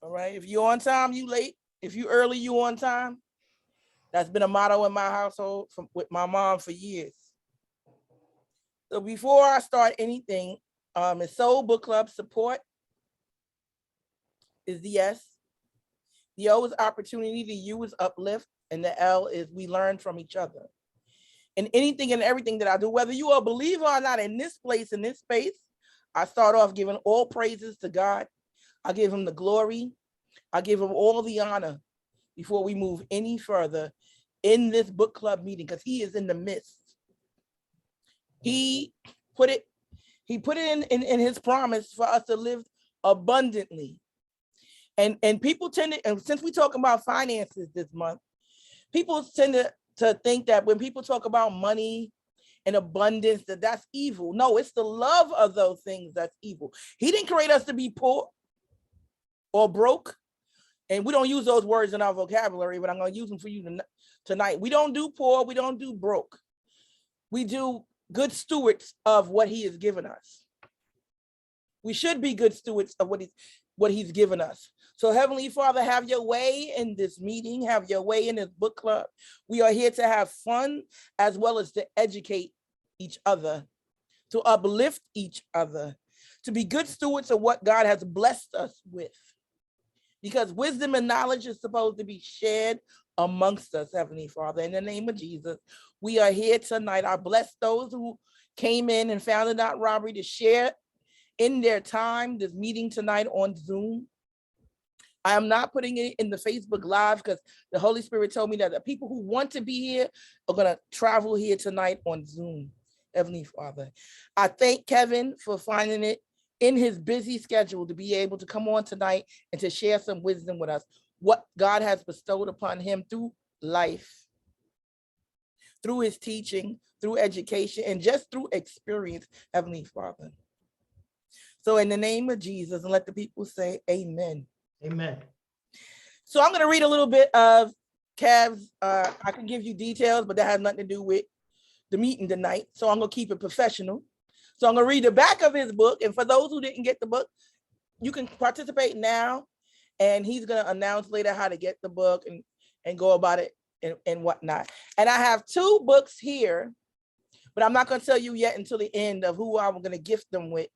All right. If you're on time, you late. If you early, you on time. That's been a motto in my household with my mom for years. So before I start anything, is Soul Book Club support is the S. The O is opportunity, the U is uplift, and the L is we learn from each other. And anything and everything that I do, whether you are a believer or not, in this place, in this space, I start off giving all praises to God. I give him the glory. I give him all the honor before we move any further in this book club meeting, because he is in the midst. He put it in his promise for us to live abundantly. And people tend to, and since we talk about finances this month, people tend to think that when people talk about money and abundance, that's evil. No, it's the love of those things that's evil. He didn't create us to be poor or broke. And we don't use those words in our vocabulary, but I'm going to use them for you tonight. We don't do poor. We don't do broke. We do good stewards of what he has given us. We should be good stewards of what he's given us. So Heavenly Father, have your way in this meeting, have your way in this book club. We are here to have fun as well as to educate each other, to uplift each other, to be good stewards of what God has blessed us with. Because wisdom and knowledge is supposed to be shared amongst us, Heavenly Father. In the name of Jesus, we are here tonight. I bless those who came in and found it not robbery to share in their time this meeting tonight on Zoom. I am not putting it in the Facebook Live because the Holy Spirit told me that the people who want to be here are going to travel here tonight on Zoom, Heavenly Father. I thank Kevin for finding it in his busy schedule to be able to come on tonight and to share some wisdom with us, what God has bestowed upon him through life, through his teaching, through education, and just through experience, Heavenly Father. So in the name of Jesus, and let the people say amen. Amen. So I'm going to read a little bit of Kev's. I can give you details, but that has nothing to do with the meeting tonight. So I'm going to keep it professional. So I'm going to read the back of his book. And for those who didn't get the book, you can participate now. And he's going to announce later how to get the book and go about it and whatnot. And I have 2 books here, but I'm not going to tell you yet until the end of who I'm going to gift them with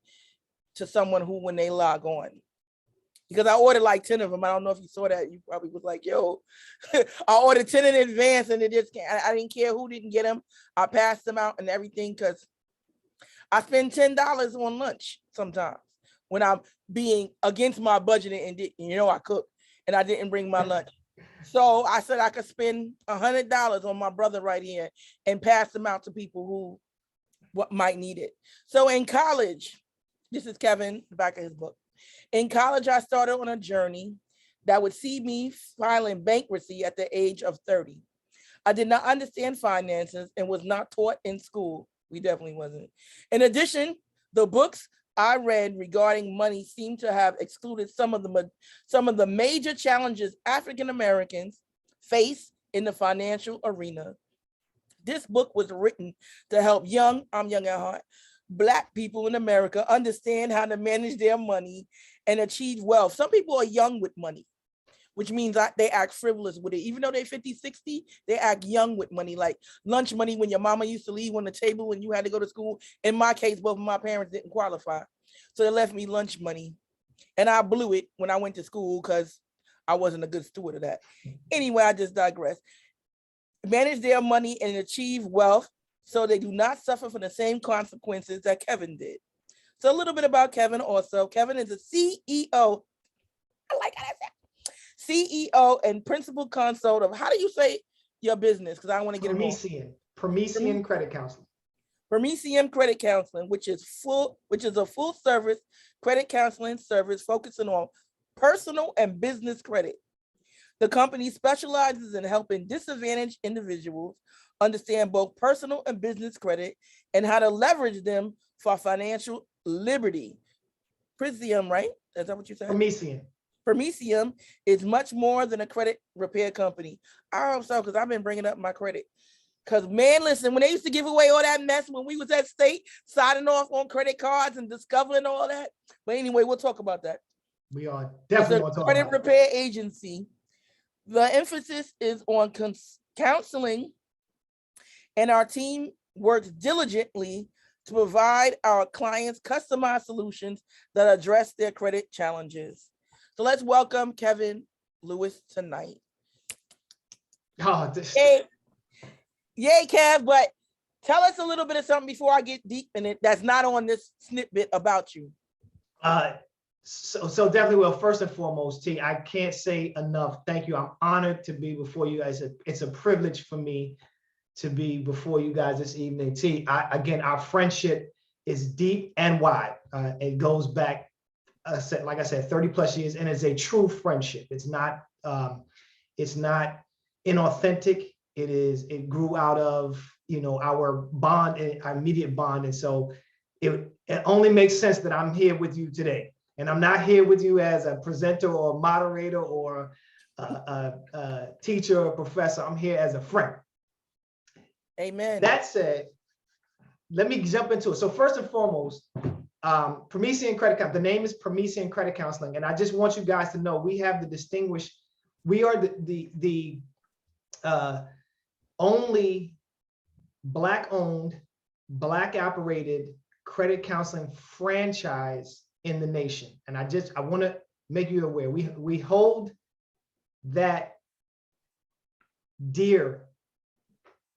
to someone who, when they log on. Because I ordered like 10 of them. I don't know if you saw that. You probably was like, yo, I ordered 10 in advance and it just can't. I didn't care who didn't get them. I passed them out and everything because I spend $10 on lunch sometimes when I'm being against my budget and I cook and I didn't bring my lunch. So I said I could spend $100 on my brother right here and pass them out to people who might need it. So in college, this is Kevin, the back of his book. In college, I started on a journey that would see me filing bankruptcy at the age of 30. I did not understand finances and was not taught in school. We definitely wasn't. In addition, the books I read regarding money seem to have excluded some of the major challenges African Americans face in the financial arena. This book was written to help I'm young at heart, Black people in America understand how to manage their money and achieve wealth. Some people are young with money, which means that they act frivolous with it. Even though they're 50, 60, they act young with money, like lunch money when your mama used to leave on the table when you had to go to school. In my case, both of my parents didn't qualify. So they left me lunch money. And I blew it when I went to school because I wasn't a good steward of that. Anyway, I just digress. Manage their money and achieve wealth so they do not suffer from the same consequences that Kevin did. So a little bit about Kevin also. Kevin is a CEO. I like how that said. CEO and principal consult of, how do you say your business? Because I want to get it wrong. Promethean Credit Counseling. Promethean Credit Counseling, which is a full service credit counseling service focusing on personal and business credit. The company specializes in helping disadvantaged individuals understand both personal and business credit and how to leverage them for financial liberty. Prisium, right? Is that what you said? Promethean is much more than a credit repair company. I hope so, because I've been bringing up my credit. Because, man, listen, when they used to give away all that mess when we was at state, signing off on credit cards and discovering all that. But anyway, we'll talk about that. We are It's definitely a going to talk credit about it. repair agency. The emphasis is on counseling, and our team works diligently to provide our clients customized solutions that address their credit challenges. So let's welcome Kevin Lewis tonight. Oh, this, Yay, Kev, but tell us a little bit of something before I get deep in it that's not on this snippet about you. So definitely, well, first and foremost, T, I can't say enough. Thank you. I'm honored to be before you guys. It's a privilege for me to be before you guys this evening. T, again, our friendship is deep and wide. It goes back, like I said, 30 plus years, and it's a true friendship. It's not inauthentic. It grew out of, our bond, our immediate bond. And so it only makes sense that I'm here with you today. And I'm not here with you as a presenter or a moderator or a teacher or a professor. I'm here as a friend. Amen. That said, let me jump into it. So first and foremost, Promethean Credit Counseling. The name is Promethean Credit Counseling. And I just want you guys to know we are the only Black-owned, Black-operated credit counseling franchise in the nation. And I want to make you aware, we hold that dear.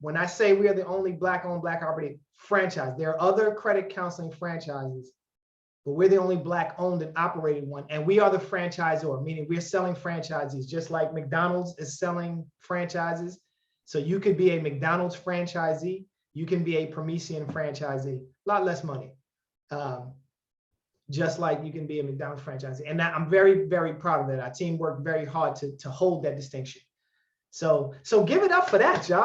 When I say we are the only Black-owned, Black-operated franchise, there are other credit counseling franchises, but we're the only Black-owned and operated one. And we are the franchisor, meaning we're selling franchises, just like McDonald's is selling franchises. So you could be a McDonald's franchisee, you can be a Promethean franchisee, a lot less money. Just like you can be a McDonald's franchisee. And I'm very, very proud of that. Our team worked very hard to hold that distinction. So give it up for that, y'all.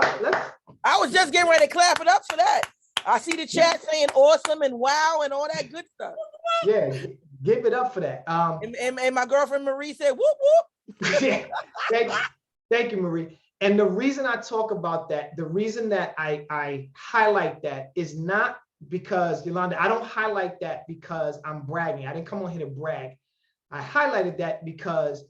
I was just getting ready to clap it up for that. I see the chat saying awesome and wow and all that good stuff. Yeah, give it up for that. And my girlfriend Marie said, whoop, whoop. Yeah, thank you, Marie. And the reason I talk about that, the reason that I highlight that is not because, Yolanda, I don't highlight that because I'm bragging. I didn't come on here to brag. I highlighted that because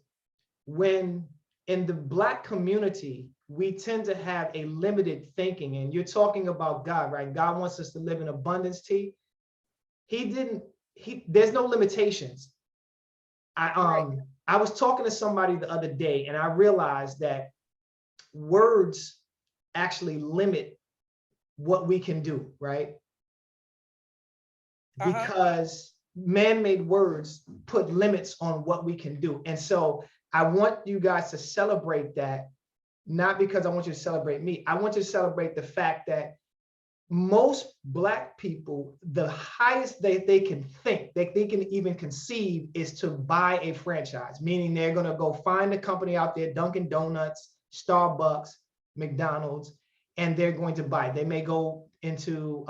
when in the Black community, we tend to have a limited thinking, and you're talking about God, right? God wants us to live in abundance, T. There's no limitations. I was talking to somebody the other day, and I realized that words actually limit what we can do, right? Because man-made words put limits on what we can do. And so I want you guys to celebrate that, not because I want you to celebrate me. I want you to celebrate the fact that most Black people, the highest they can think, they can even conceive, is to buy a franchise, meaning they're going to go find a company out there, Dunkin' Donuts, Starbucks, McDonald's, and they're going to buy. They may go into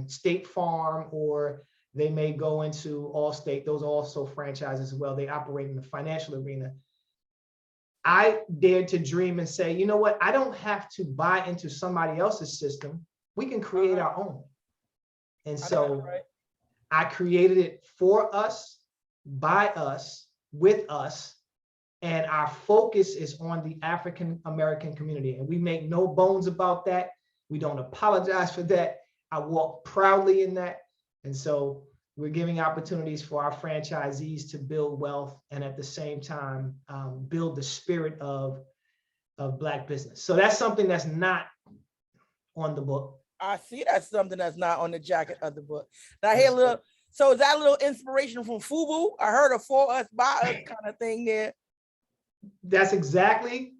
State Farm, or they may go into Allstate. Those are also franchises as well. They operate in the financial arena. I dared to dream and say, you know what? I don't have to buy into somebody else's system. We can create our own. And so I created it for us, by us, with us. And our focus is on the African American community. And we make no bones about that. We don't apologize for that. I walk proudly in that. And so we're giving opportunities for our franchisees to build wealth, and at the same time, build the spirit of Black business. So that's something that's not on the book. I see that's something that's not on the jacket of the book. Now, I hear a little, so is that a little inspiration from FUBU? I heard a for us, by us kind of thing there. That's exactly,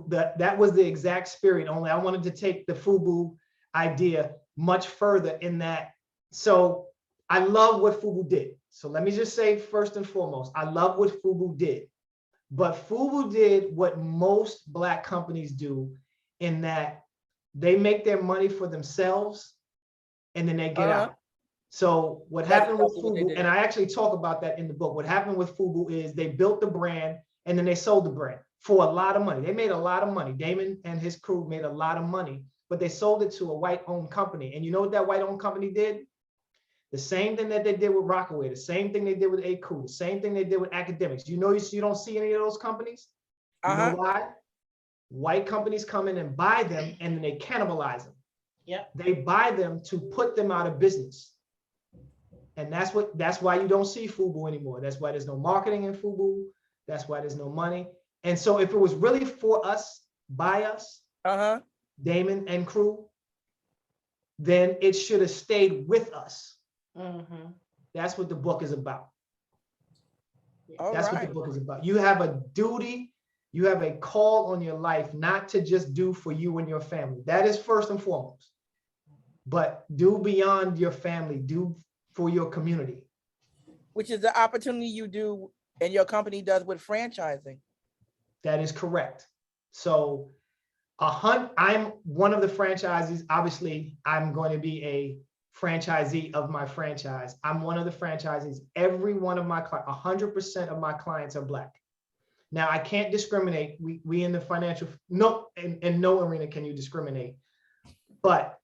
that was the exact spirit, only I wanted to take the FUBU idea much further in that. So I love what FUBU did. So let me just say first and foremost, I love what FUBU did. But FUBU did what most Black companies do, in that they make their money for themselves and then they get out. So what happened with FUBU, and I actually talk about that in the book, what happened with FUBU is they built the brand and then they sold the brand for a lot of money. They made a lot of money. Damon and his crew made a lot of money, but they sold it to a white-owned company. And you know what that white-owned company did? The same thing that they did with Rockaway, the same thing they did with ACU, the same thing they did with academics. You don't see any of those companies? You know why? White companies come in and buy them and then they cannibalize them. Yeah. They buy them to put them out of business. And that's why you don't see FUBU anymore. That's why there's no marketing in FUBU. That's why there's no money. And so if it was really for us, by us, Damon and crew, then it should have stayed with us. That's what the book is about. That's what the book is about. You have a duty, you have a call on your life, not to just do for you and your family. That is first and foremost. But do beyond your family, do for your community. Which is the opportunity you do and your company does with franchising. That is correct. So I'm one of the franchisees. Obviously, I'm going to be a franchisee of my franchise. I'm one of the franchisees. Every one of my clients, 100% of my clients are Black. Now, I can't discriminate. We in the financial, in no arena can you discriminate. But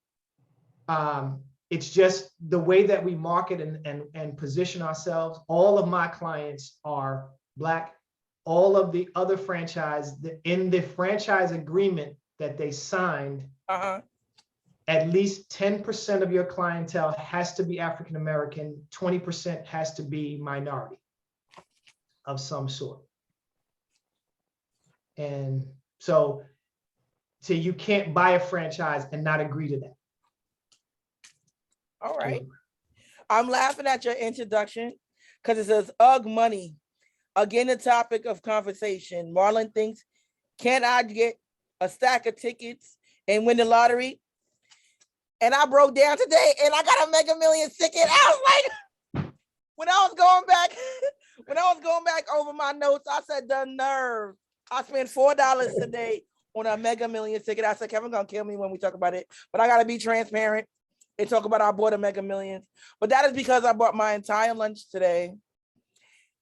it's just the way that we market and position ourselves. All of my clients are Black. All of the other franchise, in the franchise agreement that they signed, at least 10% of your clientele has to be African American, 20% has to be minority of some sort. And so you can't buy a franchise and not agree to that. All right. I'm laughing at your introduction because it says UGG money. Again, the topic of conversation. Marlon thinks, can I get a stack of tickets and win the lottery? And I broke down today and I got a Mega Millions ticket. I was like, when I was going back over my notes, I said, the nerve. I spent $4 today on a Mega Millions ticket. I said, Kevin gonna kill me when we talk about it, but I gotta be transparent and talk about I bought a Mega Millions. But that is because I bought my entire lunch today.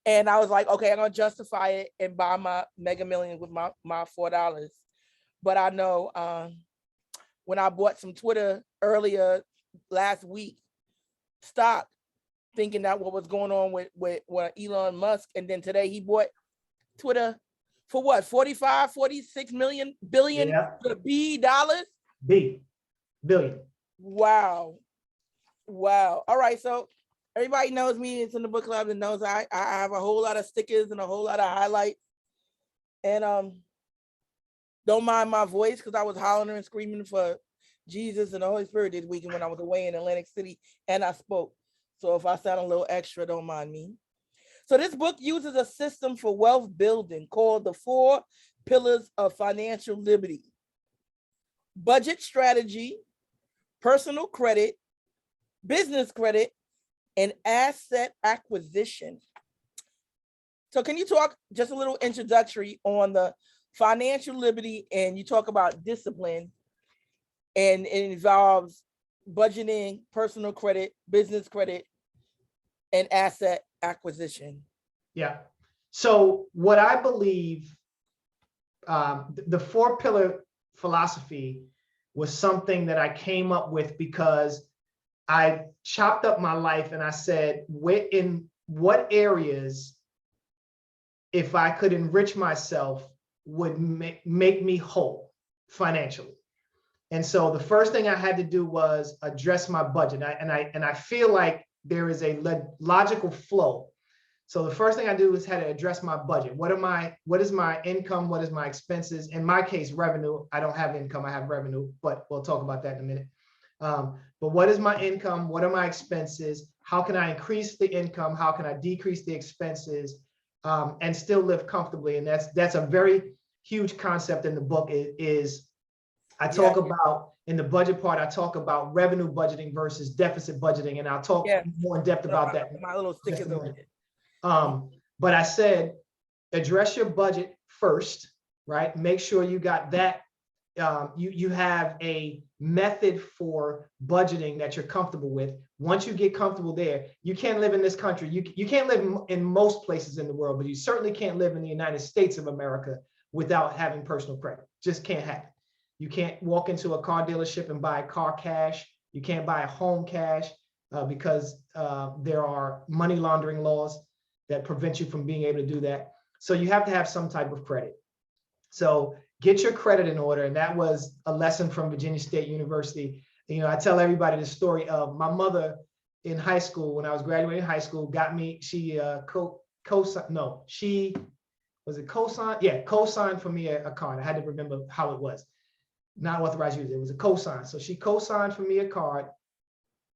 And I was like, okay, I'm gonna justify it and buy my Mega Millions with my $4. But I know when I bought some Twitter earlier last week stock, thinking that what was going on with Elon Musk, and then today he bought Twitter for what, 45, 46 billion dollars? Billion. Wow. Wow. All right. So everybody knows me. It's in the book club and knows I have a whole lot of stickers and a whole lot of highlights. And don't mind my voice because I was hollering and screaming for Jesus and the Holy Spirit this weekend when I was away in Atlantic City and I spoke. So if I sound a little extra, don't mind me. So this book uses a system for wealth building called the 4 Pillars of Financial Liberty: budget strategy, personal credit, business credit, and asset acquisition. So can you talk just a little introductory on the financial liberty, and you talk about discipline, and it involves budgeting, personal credit, business credit, and asset acquisition. Yeah. So what I believe, the 4-pillar philosophy was something that I came up with because I chopped up my life and I said, in what areas, if I could enrich myself, would make me whole financially. And so the first thing I had to do was address my budget. And I feel like there is a logical flow. So the first thing I do is had to address my budget. What is my income? What is my expenses? In my case, revenue. I don't have income, I have revenue, but we'll talk about that in a minute. But what is my income? What are my expenses? How can I increase the income? How can I decrease the expenses and still live comfortably? And that's a very huge concept in the book. I talk about, in the budget part, I talk about revenue budgeting versus deficit budgeting, and I'll talk more in depth about that. My little stickers over there. But I said, address your budget first, right? Make sure you got that. You have a method for budgeting that you're comfortable with. Once you get comfortable there, you can't live in this country. You can't live in most places in the world, but you certainly can't live in the United States of America without having personal credit. Just can't happen. You can't walk into a car dealership and buy a car cash. You can't buy a home cash. because there are money laundering laws that prevent you from being able to do that. So you have to have some type of credit. So get your credit in order. And that was a lesson from Virginia State University. You know, I tell everybody the story of my mother in high school, when I was graduating high school, got me, she co-signed for me a card. I had to remember how it was. Not authorized user, it was a co-sign. So she co-signed for me a card.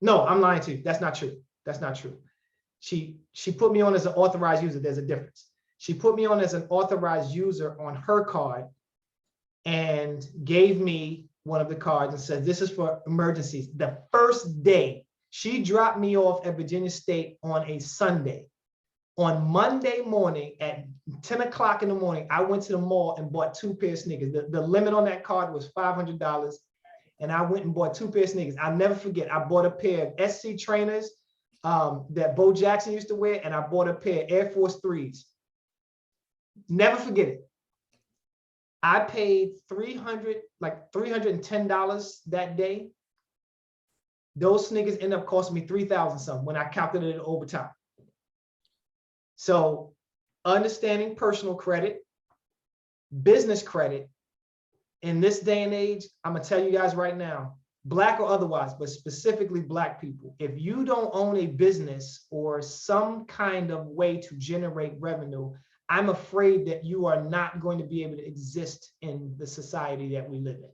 No, I'm lying to you. That's not true. That's not true. She put me on as an authorized user. There's a difference. She put me on as an authorized user on her card and gave me one of the cards and said, this is for emergencies. The first day, she dropped me off at Virginia State on a Sunday. On Monday morning at 10 o'clock in the morning, I went to the mall and bought 2 pairs of sneakers. The limit on that card was $500. And I went and bought 2 pairs of sneakers. I'll never forget, I bought a pair of SC trainers that Bo Jackson used to wear, and I bought a pair of Air Force 3s. Never forget it. I paid $310 that day. Those sneakers ended up costing me $3,000 something when I calculated it over time. So understanding personal credit, business credit, in this day and age, I'm gonna tell you guys right now, Black or otherwise, but specifically Black people, if you don't own a business or some kind of way to generate revenue, I'm afraid that you are not going to be able to exist in the society that we live in.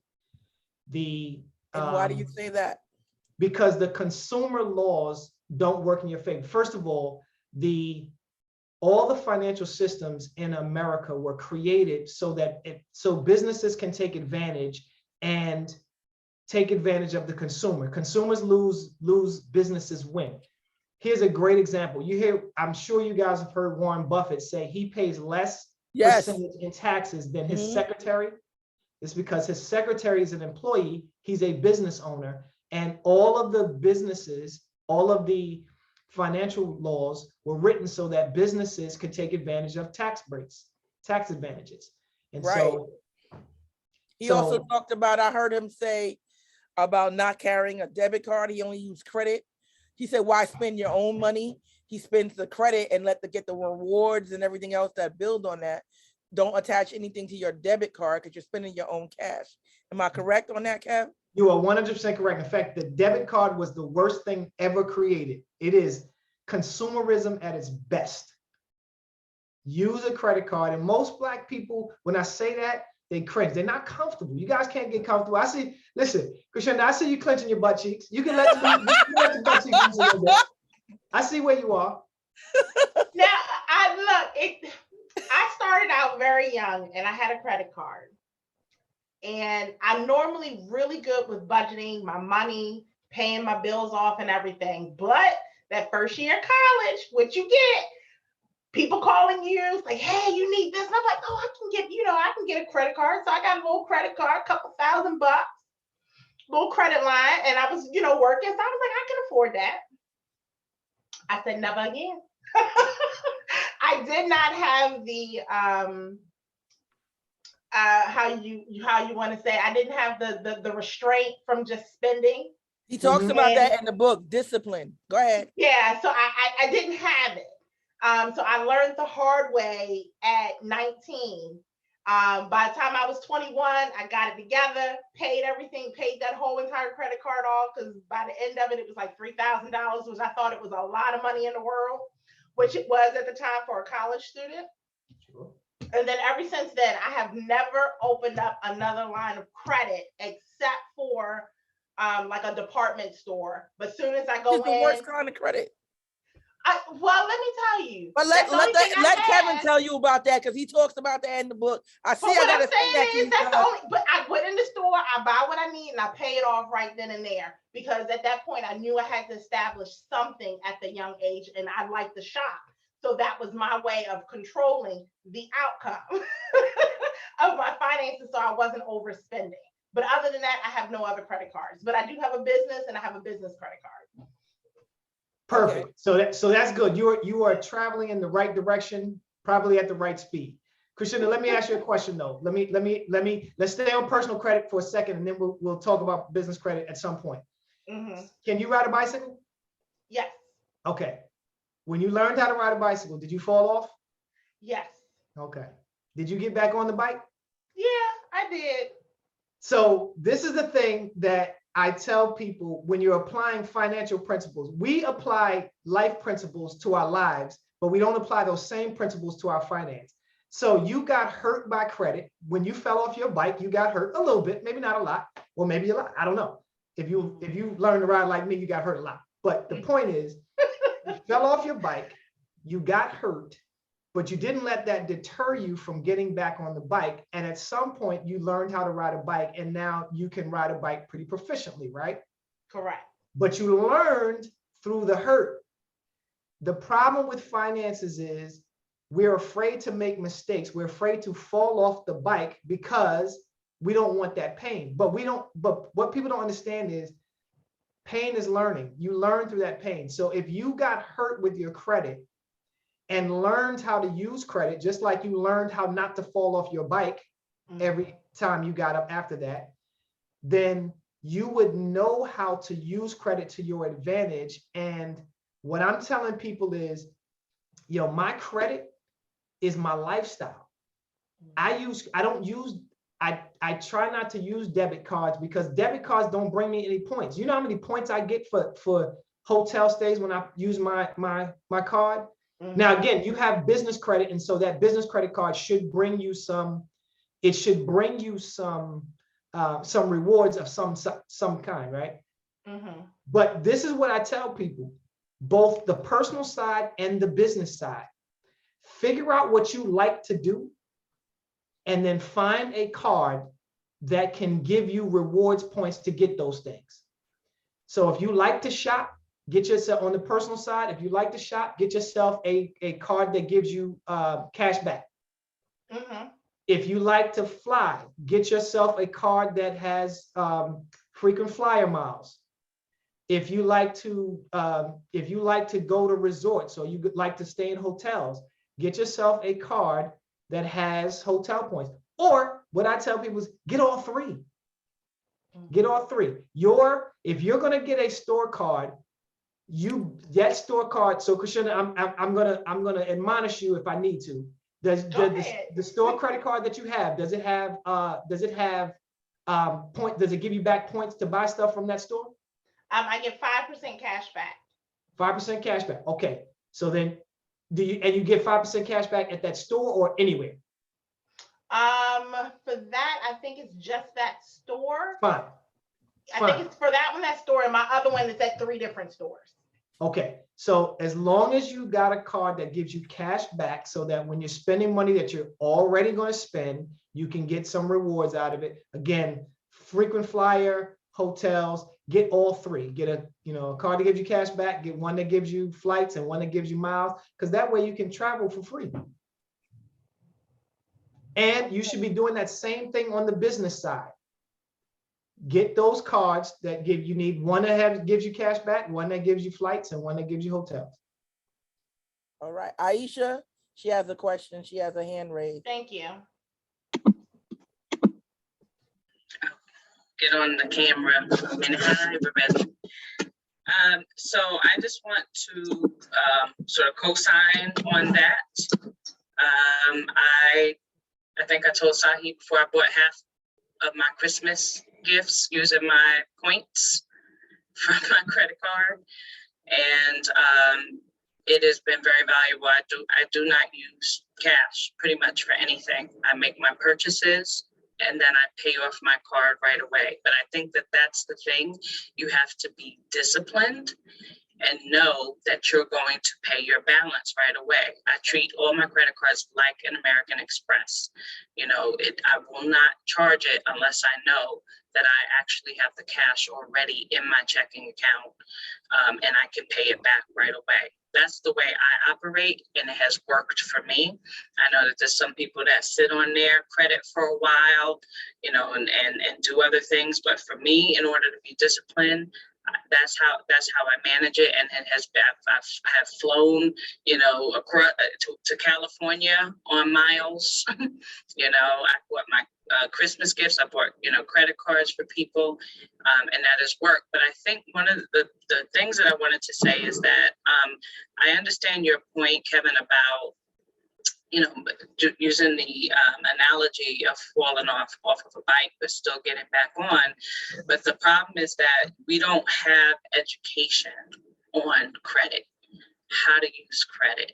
And why do you say that? Because the consumer laws don't work in your favor. First of all, all the financial systems in America were created so that businesses can take advantage of the consumer. Consumers lose, businesses win. Here's a great example. I'm sure you guys have heard Warren Buffett say he pays less percentage in taxes than his secretary. It's because his secretary is an employee, he's a business owner, and all of the businesses, all of the financial laws were written so that businesses could take advantage of tax breaks, tax advantages. And so he also talked about, I heard him say about not carrying a debit card. He only used credit. He said, why spend your own money? He spends the credit and get the rewards and everything else that build on that. Don't attach anything to your debit card because you're spending your own cash. Am I correct on that, Kev? You are 100% correct. In fact, the debit card was the worst thing ever created. It is consumerism at its best. Use a credit card. And most Black people, when I say that, they cringe. They're not comfortable. You guys can't get comfortable. Listen, Christian, I see you clenching your butt cheeks. You can let your butt cheeks loose a little bit. I see where you are. Now, I started out very young and I had a credit card. And I'm normally really good with budgeting my money, paying my bills off and everything. But that first year of college, what you get? People calling you like, hey, you need this. And I'm like, oh, I can get a credit card. So I got a little credit card, a couple $1,000, little credit line. And I was, working. So I was like, I can afford that. I said, never again. I did not have the, how you want to say, I didn't have the restraint from just spending. He talks about that in the book, Discipline. Go ahead. Yeah, so I didn't have it. So I learned the hard way at 19. By the time I was 21, I got it together, paid everything, paid that whole entire credit card off, because by the end of it, it was like $3,000, which I thought it was a lot of money in the world, which it was at the time for a college student. Sure. And then ever since then, I have never opened up another line of credit except for like a department store. But as soon as I go in, the worst kind of credit. Well, let me tell you. But let Kevin tell you about that, because he talks about that in the book. I see. But what I'm saying is but I went in the store, I buy what I need, and I pay it off right then and there, because at that point I knew I had to establish something at the young age, and I liked to shop. So that was my way of controlling the outcome of my finances, so I wasn't overspending. But other than that, I have no other credit cards. But I do have a business, and I have a business credit card. Perfect. Okay. So that's good. You are traveling in the right direction, probably at the right speed. Christina, let me ask you a question though. Let's stay on personal credit for a second, and then we'll talk about business credit at some point. Mm-hmm. Can you ride a bicycle? Yes. Okay. When you learned how to ride a bicycle, did you fall off? Yes. Okay. Did you get back on the bike? Yeah, I did. So this is the thing that I tell people when you're applying financial principles. We apply life principles to our lives, but we don't apply those same principles to our finance. So you got hurt by credit. When you fell off your bike, you got hurt a little bit, maybe not a lot, or maybe a lot. I don't know. If you learn to ride like me, you got hurt a lot. But the point is, you fell off your bike, you got hurt, but you didn't let that deter you from getting back on the bike. And at some point you learned how to ride a bike, and now you can ride a bike pretty proficiently, right? Correct. But you learned through the hurt. The problem with finances is we're afraid to make mistakes. We're afraid to fall off the bike because we don't want that pain. But what people don't understand is pain is learning. You learn through that pain. So if you got hurt with your credit and learned how to use credit, just like you learned how not to fall off your bike every time you got up after that, then you would know how to use credit to your advantage. And what I'm telling people is, my credit is my lifestyle. I try not to use debit cards because debit cards don't bring me any points. You know how many points I get for hotel stays when I use my card? Now, again, you have business credit, and so that business credit card should bring you some rewards of some kind, right? But this is what I tell people, both the personal side and the business side. Figure out what you like to do, and then find a card that can give you rewards points to get those things. So if you like to shop, get yourself on the personal side. If you like to shop, get yourself a card that gives you cash back. If you like to fly, get yourself a card that has frequent flyer miles. If you like to go to resorts, or you like to stay in hotels, get yourself a card that has hotel points. Or what I tell people is get all three. Get all three. If you're gonna get a store card, that store card. So Christiana, I'm gonna admonish you if I need to. Does the store credit card that you have, does it have does it give you back points to buy stuff from that store? I get 5% cash back. 5% cash back. Okay. So then you get 5% cash back at that store or anywhere? For that, I think it's just that store. Fine. I think it's for that one, that store, and my other one is at 3 different stores. Okay. So as long as you got a card that gives you cash back, so that when you're spending money that you're already going to spend, you can get some rewards out of it. Again, frequent flyer, hotels, get all three. Get a card that gives you cash back, get one that gives you flights and one that gives you miles, because that way you can travel for free. And you should be doing that same thing on the business side. Get those cards that you need one that gives you cash back, one that gives you flights, and one that gives you hotels. All right, Aisha, she has a question. She has a hand raised. Thank you. Get on the camera. Hi, everybody. So I just want to sort of co-sign on that. I think I told Sahi before, I bought half of my Christmas gifts using my points from my credit card, and it has been very valuable. I do not use cash pretty much for anything. I make my purchases and then I pay off my card right away. But I think that that's the thing. You have to be disciplined and know that you're going to pay your balance right away. I treat all my credit cards like an American Express. I will not charge it unless I know that I actually have the cash already in my checking account, and I can pay it back right away. That's the way I operate, and it has worked for me. I know that there's some people that sit on their credit for a while, and do other things. But for me, in order to be disciplined, that's how I manage it, and it has been. I have flown, you know, across to California on miles. You know, I bought my Christmas gifts. I bought, you know, credit cards for people, and that has worked. But I think one of the things that I wanted to say is that I understand your point, Kevin, about, you know, using the analogy of falling off of a bike, but still getting back on. But the problem is that we don't have education on credit, how to use credit,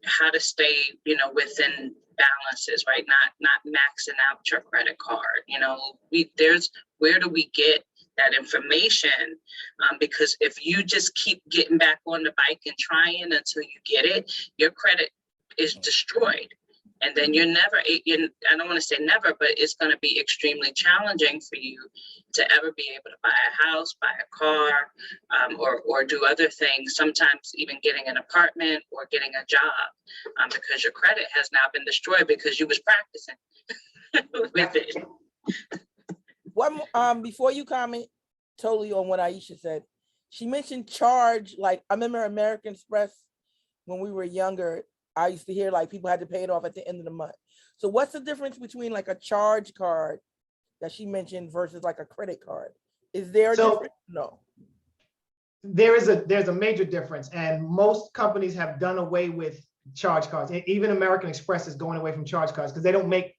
how to stay, you know, within balances, right? Not maxing out your credit card. You know, where do we get that information? Because if you just keep getting back on the bike and trying until you get it, your credit is destroyed. And then I don't want to say never, but it's going to be extremely challenging for you to ever be able to buy a house, buy a car, or do other things, sometimes even getting an apartment or getting a job, because your credit has now been destroyed because you was practicing with it. Before you comment totally on what Aisha said, she mentioned charge. Like, I remember American Express when we were younger, I used to hear like people had to pay it off at the end of the month. So what's the difference between like a charge card that she mentioned versus like a credit card? Is there a difference? No. There's a major difference, and most companies have done away with charge cards. Even American Express is going away from charge cards because they don't make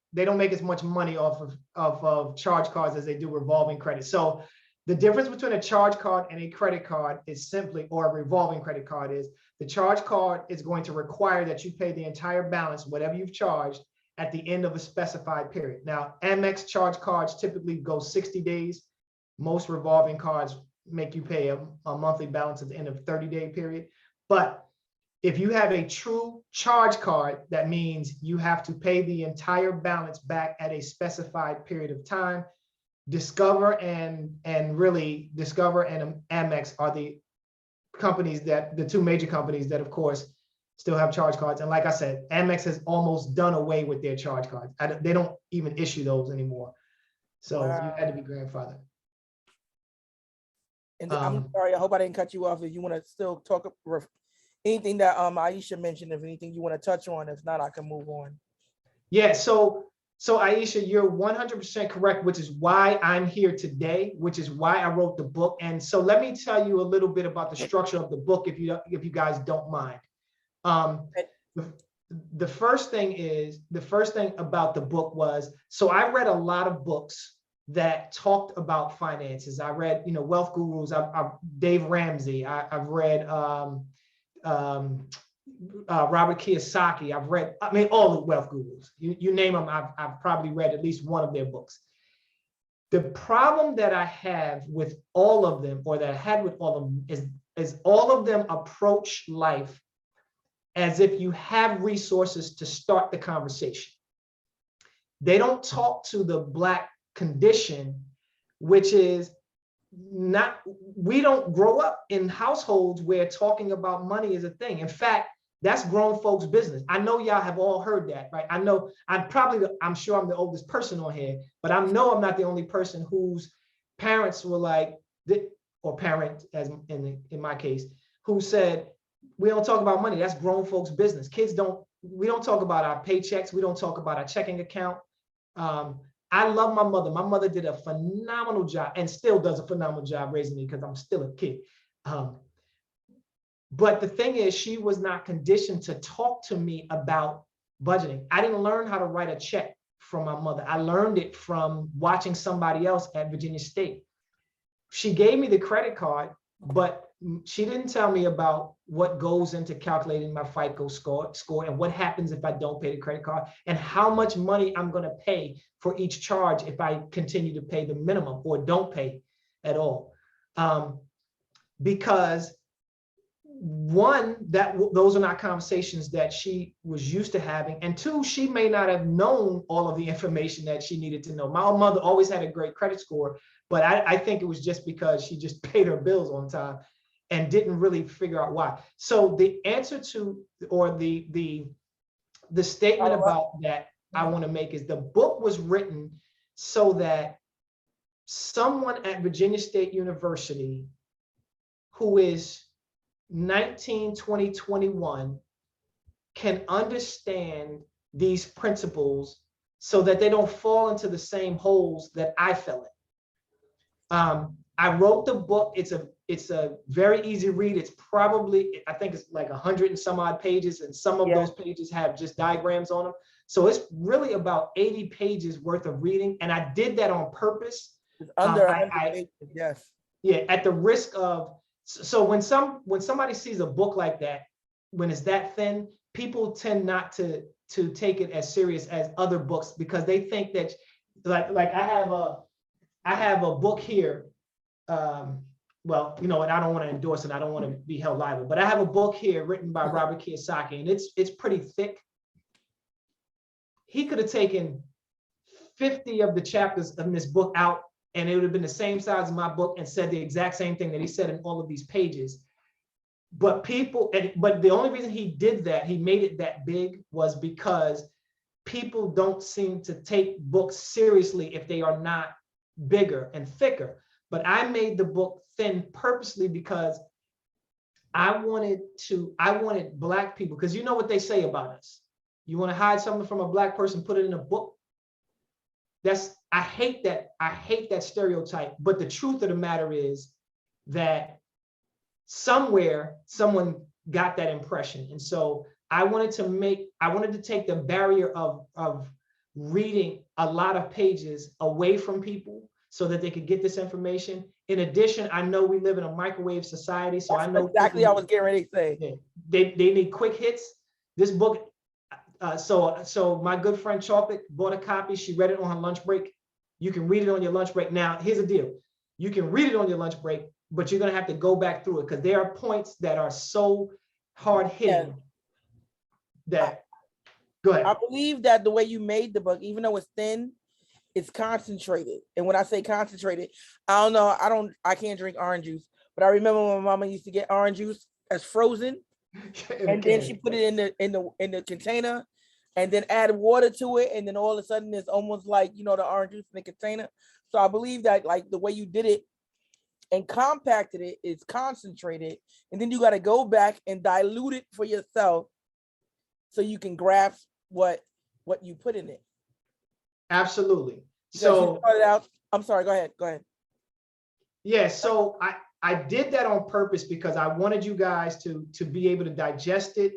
as much money off of charge cards as they do revolving credit. So the difference between a charge card and a credit card is simply, or a revolving credit card is, the charge card is going to require that you pay the entire balance, whatever you've charged, at the end of a specified period. Now, Amex charge cards typically go 60 days. Most revolving cards make you pay a monthly balance at the end of a 30-day period. But if you have a true charge card, that means you have to pay the entire balance back at a specified period of time. Discover and Amex are the companies the two major companies that, of course, still have charge cards. And like I said, Amex has almost done away with their charge cards. They don't even issue those anymore. So Wow. You had to be grandfathered. And I'm sorry, I hope I didn't cut you off. If you want to still talk anything that Aisha mentioned, if anything you want to touch on, if not, I can move on. Yeah, so Aisha, you're 100% correct, which is why I'm here today, which is why I wrote the book. And so let me tell you a little bit about the structure of the book, if you guys don't mind. The first thing about the book was, so I read a lot of books that talked about finances. I read, you know, Wealth Gurus, I've Dave Ramsey, I've read Robert Kiyosaki. I've read, all the wealth gurus. You name them, I've probably read at least one of their books. The problem that I have with all of them, or that I had with all of them, is all of them approach life as if you have resources to start the conversation. They don't talk to the Black condition, which is we don't grow up in households where talking about money is a thing. In fact, that's grown folks' business. I know y'all have all heard that, right? I know I'm sure I'm the oldest person on here, but I know I'm not the only person whose parents were like, or parent, as in my case, who said, we don't talk about money. That's grown folks' business. We don't talk about our paychecks. We don't talk about our checking account. I love my mother. My mother did a phenomenal job and still does a phenomenal job raising me because I'm still a kid. But the thing is, she was not conditioned to talk to me about budgeting. I didn't learn how to write a check from my mother. I learned it from watching somebody else at Virginia State. She gave me the credit card, but she didn't tell me about what goes into calculating my FICO score and what happens if I don't pay the credit card, and how much money I'm going to pay for each charge if I continue to pay the minimum or don't pay at all. Because one, those are not conversations that she was used to having, and two, she may not have known all of the information that she needed to know. My mother always had a great credit score, but I think it was just because she just paid her bills on time and didn't really figure out why. So the answer to, or the statement about that I want to make is, the book was written so that someone at Virginia State University who is 19, 20, 21 can understand these principles so that they don't fall into the same holes that I fell in. I wrote the book. It's a very easy read. It's probably, I think it's like 100 and some odd pages, and some of those pages have just diagrams on them. So it's really about 80 pages worth of reading. And I did that on purpose. It's under 100 pages, yes. Yeah, at the risk of, so when somebody sees a book like that, when it's that thin, people tend not to take it as serious as other books, because they think that, like I have a book here. Well, you know, and I don't want to endorse it. I don't want to be held liable, but I have a book here written by Robert Kiyosaki, and it's pretty thick. He could have taken 50 of the chapters in this book out, and it would have been the same size as my book, and said the exact same thing that he said in all of these pages. But but the only reason he did that, he made it that big, was because people don't seem to take books seriously if they are not bigger and thicker. But I made the book thin purposely because I wanted Black people, because you know what they say about us. You want to hide something from a Black person, put it in a book. I hate that stereotype. But the truth of the matter is that somewhere someone got that impression. And so I wanted to take the barrier of reading a lot of pages away from people so that they could get this information. In addition, I know we live in a microwave society, so That's I know exactly what I was getting ready to say. they need quick hits. This book, so my good friend Chocolate bought a copy. She read it on her lunch break. You can read it on your lunch break. Now, here's the deal. You can read it on your lunch break, but you're gonna have to go back through it, because there are points that are so hard hitting that, go ahead. I believe that the way you made the book, even though it's thin, it's concentrated. And when I say concentrated, I don't know, I can't drink orange juice, but I remember when my mama used to get orange juice as frozen, and then she put it in the container, and then add water to it, and then all of a sudden it's almost like, you know, the orange juice in the container. So I believe that, like, the way you did it and compacted it is concentrated, and then you got to go back and dilute it for yourself so you can grasp what you put in it. Absolutely. Because So you started out, I'm sorry, go ahead. yeah, so I did that on purpose because I wanted you guys to be able to digest it,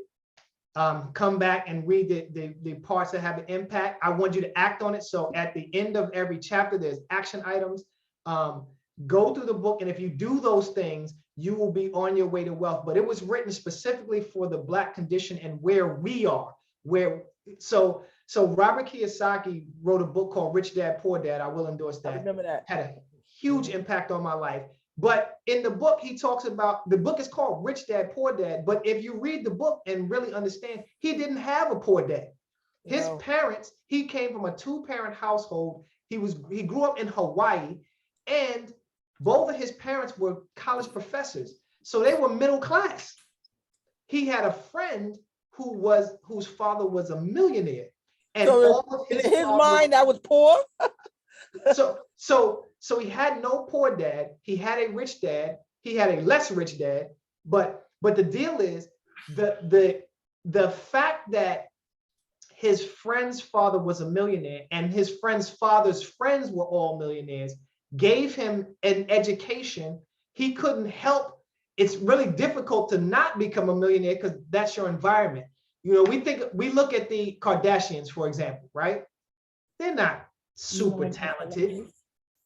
come back and read the parts that have an impact. I want you to act on it. So at the end of every chapter, there's action items. Go through the book, and if you do those things, you will be on your way to wealth. But it was written specifically for the Black condition and where we are. So Robert Kiyosaki wrote a book called Rich Dad, Poor Dad. I will endorse that. I remember that. Had a huge impact on my life. But in the book, he talks about, the book is called Rich Dad, Poor Dad. But if you read the book and really understand, he didn't have a poor dad. His parents, he came from a 2-parent household. He grew up in Hawaii, and both of his parents were college professors. So they were middle class. He had a friend whose father was a millionaire. And so all of in his mind, that was poor. So he had no poor dad. He had a rich dad. He had a less rich dad. But the deal is the fact that his friend's father was a millionaire and his friend's father's friends were all millionaires gave him an education he couldn't help. It's really difficult to not become a millionaire because that's your environment. You know, we look at the Kardashians, for example, right? They're not super talented.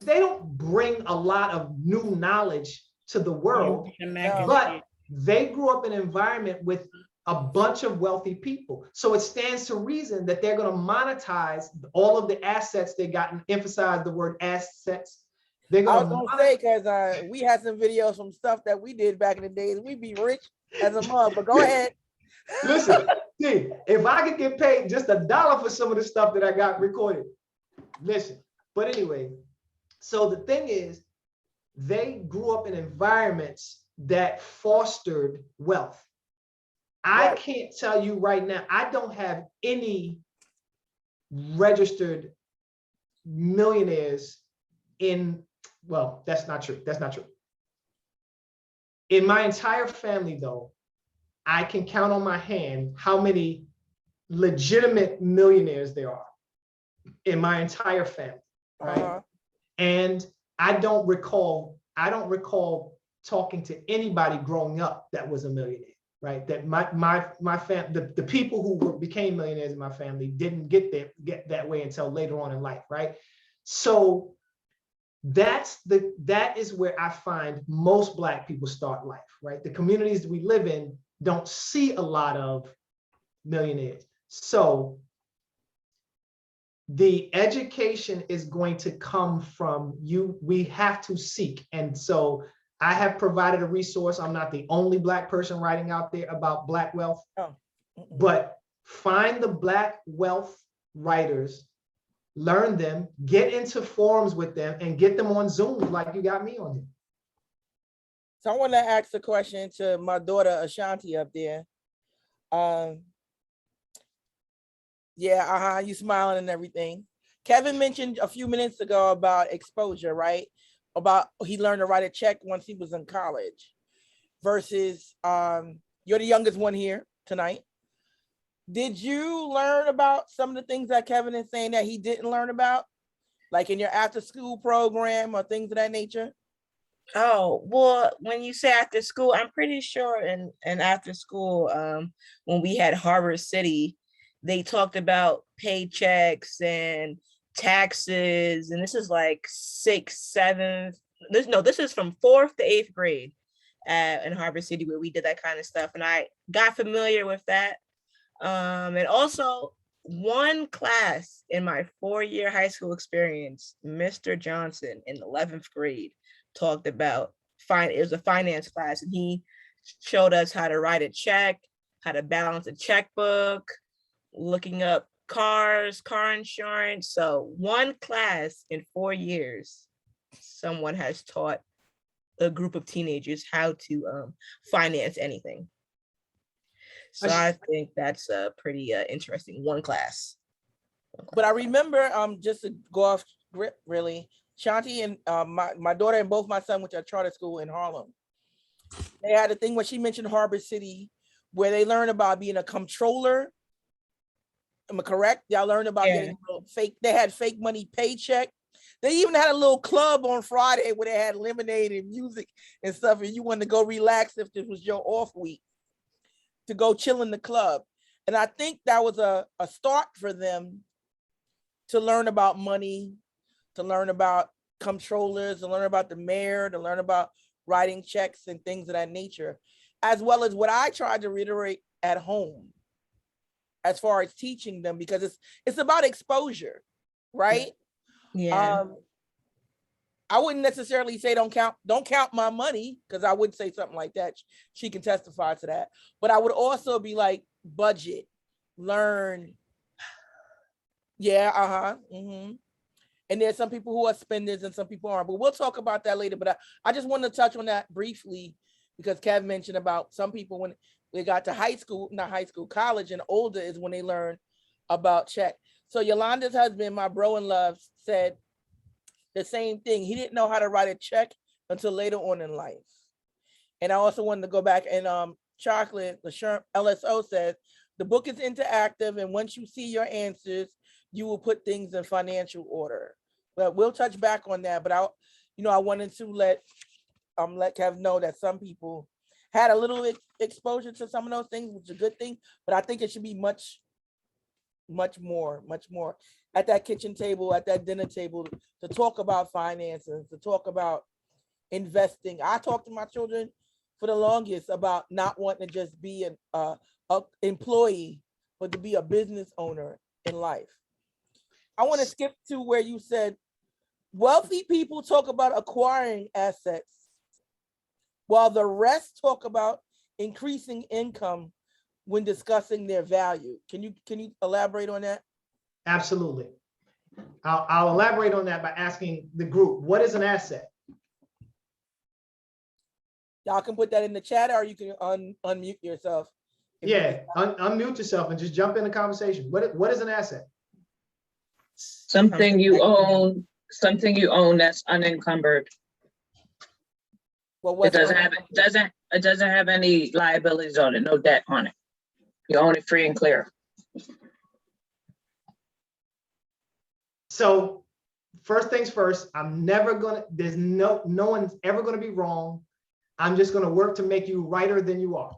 They don't bring a lot of new knowledge to the world, but they grew up in an environment with a bunch of wealthy people. So it stands to reason that they're going to monetize all of the assets they got, and emphasize the word assets. I was going to say, because we had some videos from stuff that we did back in the days. We'd be rich as a mug, but go ahead. Listen, see, if I could get paid just $1 for some of the stuff that I got recorded, listen. But anyway, so the thing is, they grew up in environments that fostered wealth. I can't tell you right now, I don't have any registered millionaires in, well, that's not true. That's not true. In my entire family, though, I can count on my hand how many legitimate millionaires there are in my entire family, right? And I don't recall talking to anybody growing up that was a millionaire, right? That my family, the people who became millionaires in my family didn't get that way until later on in life, right? So that is where I find most Black people start life, right? The communities that we live in don't see a lot of millionaires. So the education is going to come from you. We have to seek. And so I have provided a resource. I'm not the only Black person writing out there about Black wealth, but find the Black wealth writers, learn them, get into forums with them, and get them on Zoom like you got me on here. So I want to ask a question to my daughter Ashanti up there. Yeah, you smiling and everything. Kevin mentioned a few minutes ago about exposure, right? About he learned to write a check once he was in college versus you're the youngest one here tonight. Did you learn about some of the things that Kevin is saying that he didn't learn about, like in your after school program or things of that nature? Oh, well, when you say after school, I'm pretty sure in after school, when we had Harbor City, they talked about paychecks and taxes, and this is like 6th, 7th. This is from 4th to 8th grade in Harbor City, where we did that kind of stuff, and I got familiar with that. And also one class in my 4-year high school experience, Mr. Johnson in 11th grade talked about it was a finance class, and he showed us how to write a check, how to balance a checkbook, looking up car insurance. So one class in 4 years, someone has taught a group of teenagers how to finance anything. So I think that's a pretty interesting one class. But I remember, just to go off script, really, Shanti and my daughter and both my son went to a charter school in Harlem. They had a thing where she mentioned Harbor City, where they learned about being a comptroller. Am I correct? Y'all learned about getting fake. They had fake money paycheck. They even had a little club on Friday where they had lemonade and music and stuff, and you wanted to go relax if this was your off week, to go chill in the club. And I think that was a start for them to learn about money, to learn about comptrollers, to learn about the mayor, to learn about writing checks and things of that nature, as well as what I tried to reiterate at home as far as teaching them, because it's about exposure, right? Yeah. I wouldn't necessarily say don't count my money, because I would say something like that. She can testify to that. But I would also be like, budget, learn. Yeah, And there's some people who are spenders and some people aren't, but we'll talk about that later. But I just wanted to touch on that briefly, because Kev mentioned about some people when they got to college and older is when they learn about check. So Yolanda's husband, my bro in love, said the same thing. He didn't know how to write a check until later on in life. And I also wanted to go back and Chocolate, the LSO says, the book is interactive, and once you see your answers, you will put things in financial order. But we'll touch back on that. But I wanted to let Kev know that some people had a little exposure to some of those things, which is a good thing. But I think it should be much more at that kitchen table, at that dinner table, to talk about finances, to talk about investing. I talk to my children for the longest about not wanting to just be an employee, but to be a business owner in life. I want to skip to where you said wealthy people talk about acquiring assets, while the rest talk about increasing income when discussing their value. Can you elaborate on that? Absolutely. I'll elaborate on that by asking the group, what is an asset? Y'all can put that in the chat, or you can unmute yourself. Yeah, unmute yourself and just jump in the conversation. What is an asset? Something you own that's unencumbered. Well, It what's doesn't have any liabilities on it, no debt on it. You own it free and clear. So first things first, there's no one's ever gonna be wrong. I'm just gonna work to make you righter than you are.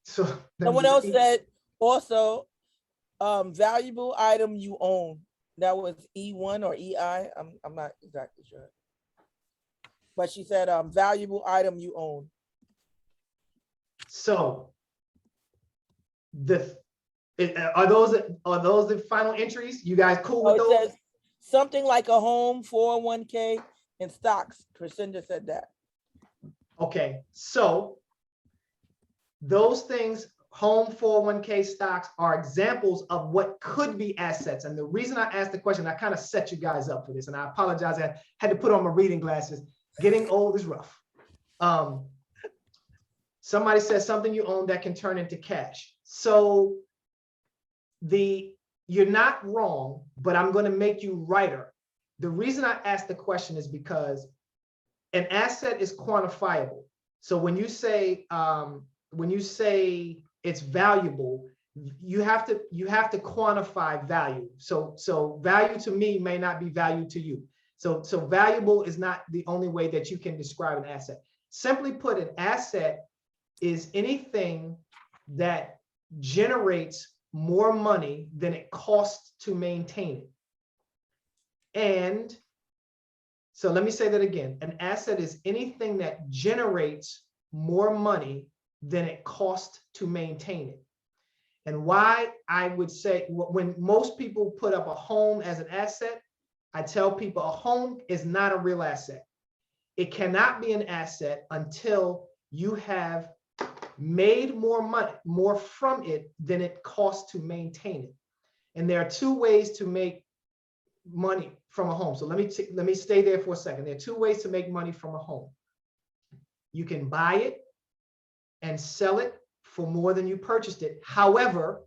So someone else said also, valuable item you own. That was E1 or EI. I'm not exactly sure. But she said, valuable item you own. So are those the final entries? You guys cool with It those? says something like a home, 401k, and stocks. Crescenda said that. Okay, so those things, home, 401k, stocks, are examples of what could be assets. And the reason I asked the question, I kind of set you guys up for this, and I apologize, I had to put on my reading glasses. Getting old is rough. Somebody says something you own that can turn into cash. So you're not wrong, but I'm going to make you righter. The reason I asked the question is because an asset is quantifiable. So when you say it's valuable, you have to quantify value. So value to me may not be value to you. So valuable is not the only way that you can describe an asset. Simply put, an asset is anything that generates more money than it costs to maintain it. And so let me say that again. An asset is anything that generates more money than it costs to maintain it. And why I would say, when most people put up a home as an asset, I tell people a home is not a real asset. It cannot be an asset until you have made more from it than it costs to maintain it. And there are two ways to make money from a home. So let me stay there for a second. There are two ways to make money from a home. You can buy it and sell it for more than you purchased it. However,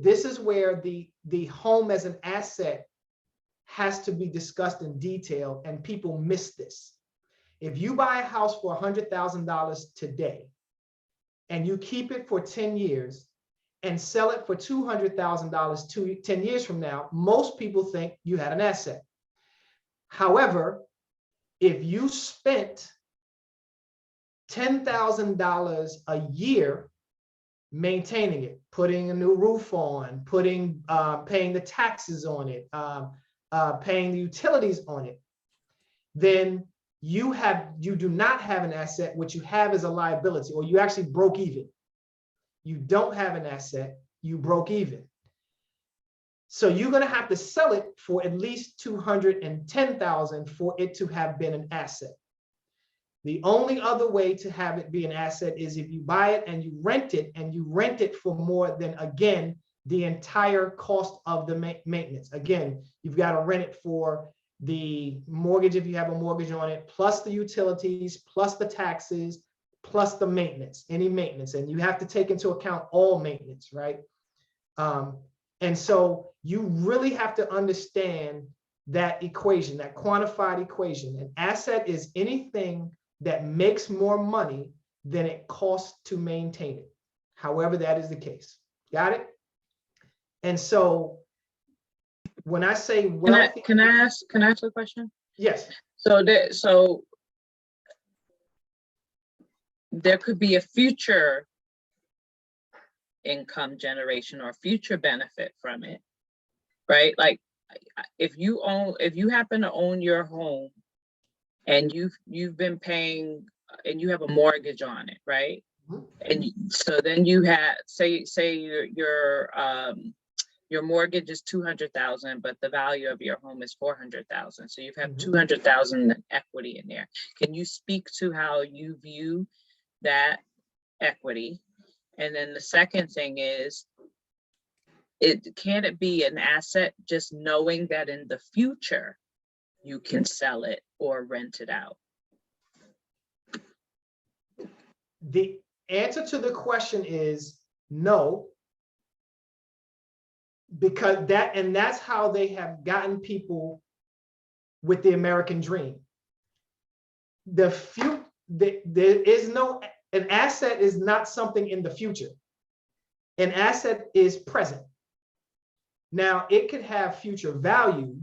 this is where the home as an asset has to be discussed in detail, and people miss this. If you buy a house for $100,000 today and you keep it for 10 years and sell it for $200,000 10 years from now, most people think you had an asset. However, if you spent $10,000 a year maintaining it, putting a new roof on, paying the taxes on it, paying the utilities on it, then you do not have an asset. What you have is a liability, or you actually broke even. You don't have an asset, you broke even. So you're going to have to sell it for at least $210,000 for it to have been an asset. The only other way to have it be an asset is if you buy it and you rent it for more than, again, the entire cost of the maintenance. Again, you've got to rent it for the mortgage if you have a mortgage on it, plus the utilities, plus the taxes, plus the maintenance, any maintenance. And you have to take into account all maintenance, right? And so you really have to understand that equation, that quantified equation. An asset is anything that makes more money than it costs to maintain it, however that is the case. Got it? And so when I say wealthy, Can I ask a question? yes. So there could be a future income generation or future benefit from it, right? Like if you happen to own your home and you've been paying and you have a mortgage on it, right? Mm-hmm. And so then you have say your mortgage is $200,000, but the value of your home is $400,000. So you have Mm-hmm. $200,000 equity in there. Can you speak to how you view that equity? And then the second thing is, can it be an asset just knowing that in the future you can sell it or rent it out? The answer to the question is no, because that's how they have gotten people with the American dream. there is no, an asset is not something in the future. An asset is present. Now, it could have future value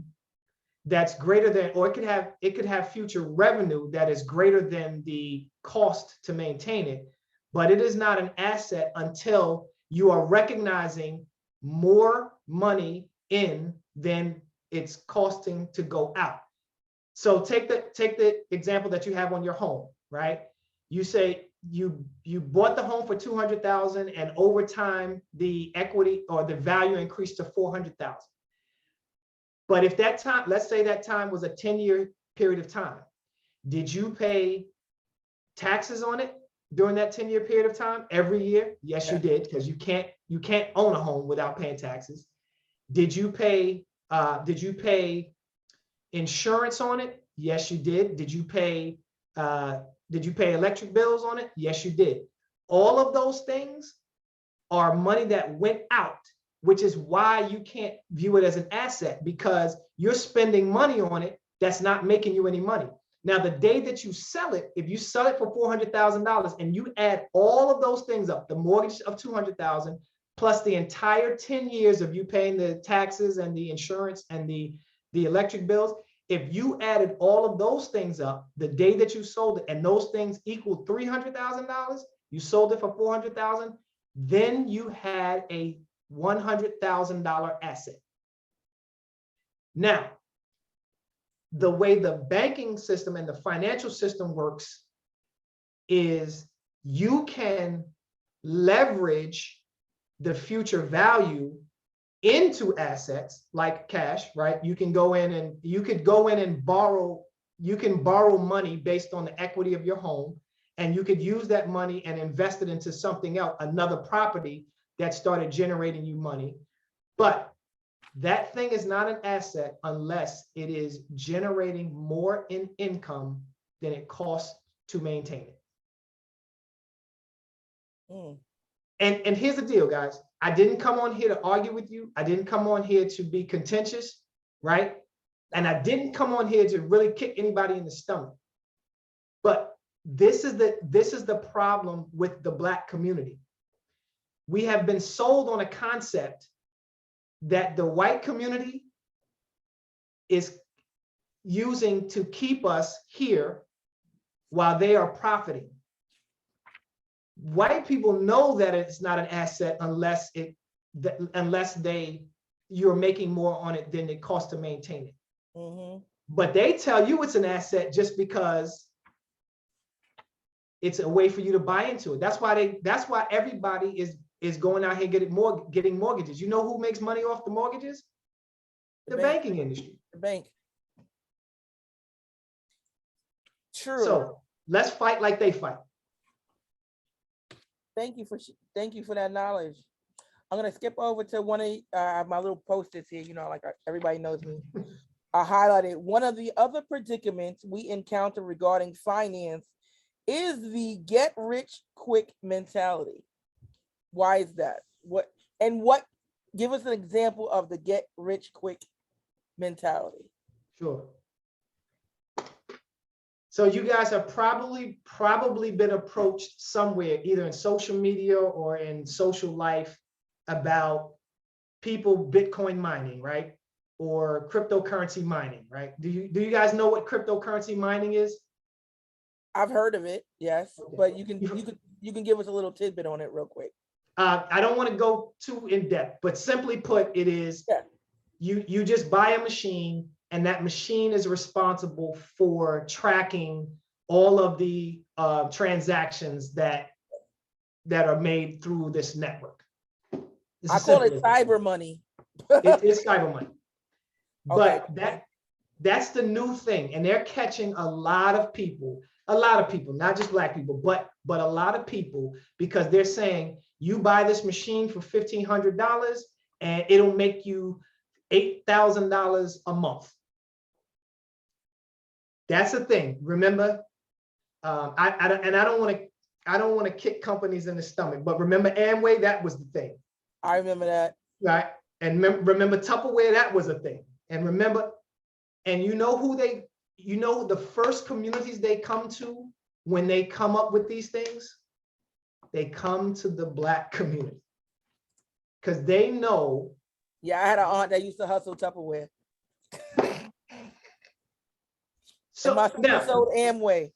that's greater than, or it could have future revenue that is greater than the cost to maintain it, but it is not an asset until you are recognizing more money in than it's costing to go out. So take the example that you have on your home, right? You say you bought the home for $200,000, and over time the equity or the value increased to $400,000. But if that time, let's say that time was a 10-year period of time, did you pay taxes on it during that 10-year period of time every year? Yes, you did, because you can't own a home without paying taxes. Did you pay insurance on it? Yes, you did. Did you pay electric bills on it? Yes, you did. All of those things are money that went out, which is why you can't view it as an asset, because you're spending money on it that's not making you any money. Now, the day that you sell it, if you sell it for $400,000 and you add all of those things up, the mortgage of $200,000 plus the entire 10 years of you paying the taxes and the insurance and the electric bills, if you added all of those things up the day that you sold it, and those things equaled $300,000, you sold it for $400,000, then you had a $100,000 asset. Now, the way the banking system and the financial system works is you can leverage the future value into assets like cash, right? You can go in and borrow, you can borrow money based on the equity of your home, and you could use that money and invest it into something else, another property that started generating you money. But that thing is not an asset unless it is generating more in income than it costs to maintain it. And here's the deal, guys. I didn't come on here to argue with you. I didn't come on here to be contentious, right? And I didn't come on here to really kick anybody in the stomach. But this is the problem with the Black community. We have been sold on a concept that the white community is using to keep us here while they are profiting. White people know that it's not an asset unless you're making more on it than it costs to maintain it. Mm-hmm. But they tell you it's an asset just because it's a way for you to buy into it. That's why everybody is going out here getting mortgages. You know who makes money off the mortgages? The banking industry. The bank. True. So let's fight like they fight. Thank you for that knowledge. I'm gonna skip over to one of my little post-its here. You know, like everybody knows me. I highlighted one of the other predicaments we encounter regarding finance is the get rich quick mentality. Why is that? Give us an example of the get rich quick mentality. Sure. So you guys have probably been approached somewhere, either in social media or in social life, about people Bitcoin mining, right? Or cryptocurrency mining, right? Do you guys know what cryptocurrency mining is? I've heard of it, yes, okay. But you can give us a little tidbit on it real quick. I don't want to go too in depth, but simply put, it is you just buy a machine, and that machine is responsible for tracking all of the transactions that are made through this network. I call it cyber money. It is cyber money. Okay. But that's the new thing, and they're catching a lot of people, not just Black people, but a lot of people, because they're saying you buy this machine for $1,500 and it'll make you $8,000 a month. That's the thing. Remember, I don't want to kick companies in the stomach, but remember Amway, that was the thing. I remember that. Right. And remember Tupperware, that was a thing. And remember, and you know the first communities they come to when they come up with these things, they come to the Black community because they know. Yeah, I had an aunt that used to hustle Tupperware. So and my sister sold Amway.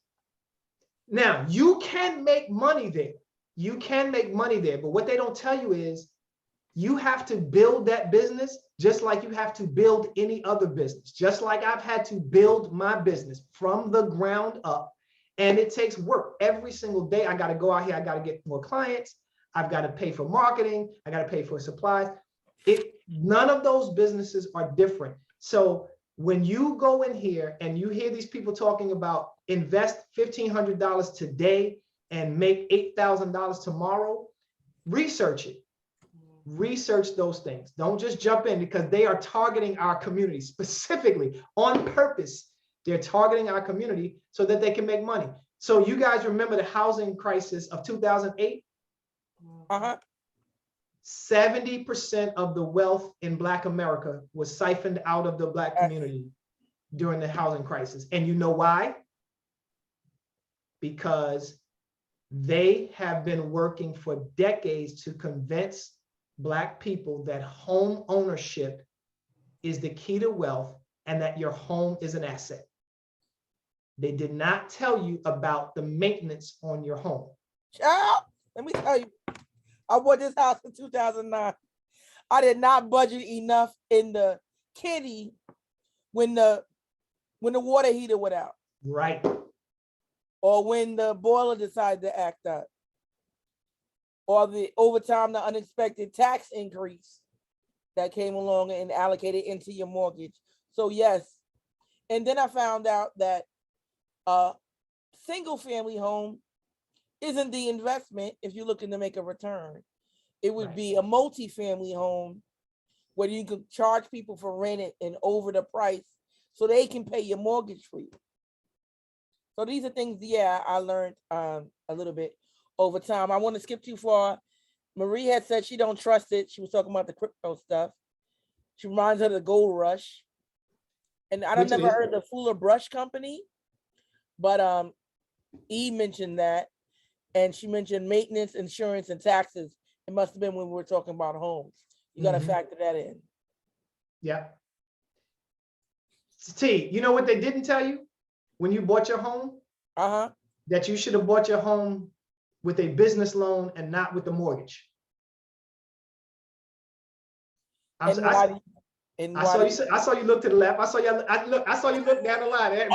Now you can make money there. You can make money there, but what they don't tell you is you have to build that business just like you have to build any other business. Just like I've had to build my business from the ground up. And it takes work every single day. I got to go out here. I got to get more clients. I've got to pay for marketing. I got to pay for supplies. None of those businesses are different. So when you go in here and you hear these people talking about invest $1,500 today and make $8,000 tomorrow, research it. Research those things. Don't just jump in because they are targeting our community specifically on purpose. They're targeting our community so that they can make money. So you guys remember the housing crisis of 2008? 70% of the wealth in Black America was siphoned out of the Black community during the housing crisis. And you know why? Because they have been working for decades to convince Black people that home ownership is the key to wealth and that your home is an asset. They did not tell you about the maintenance on your home. Child, let me tell you, I bought this house in 2009. I did not budget enough in the kitty when the water heater went out. Right. Or when the boiler decided to act up. Or over time, the unexpected tax increase that came along and allocated into your mortgage. So yes. And then I found out that a single family home isn't the investment if you're looking to make a return. It would be a multi-family home where you can charge people for rent and over the price so they can pay your mortgage for you. So these are things, yeah, I learned a little bit over time. I want to skip too far. Marie had said she don't trust it. She was talking about the crypto stuff. She reminds her of the gold rush. And I don't never heard the Fuller Brush Company, but E mentioned that. And she mentioned maintenance, insurance, and taxes. It must have been when we were talking about homes. You got to factor that in. Yeah. T, you know what they didn't tell you when you bought your home? That you should have bought your home with a business loan and not with the mortgage. I saw you look to the left. I saw you look down the line.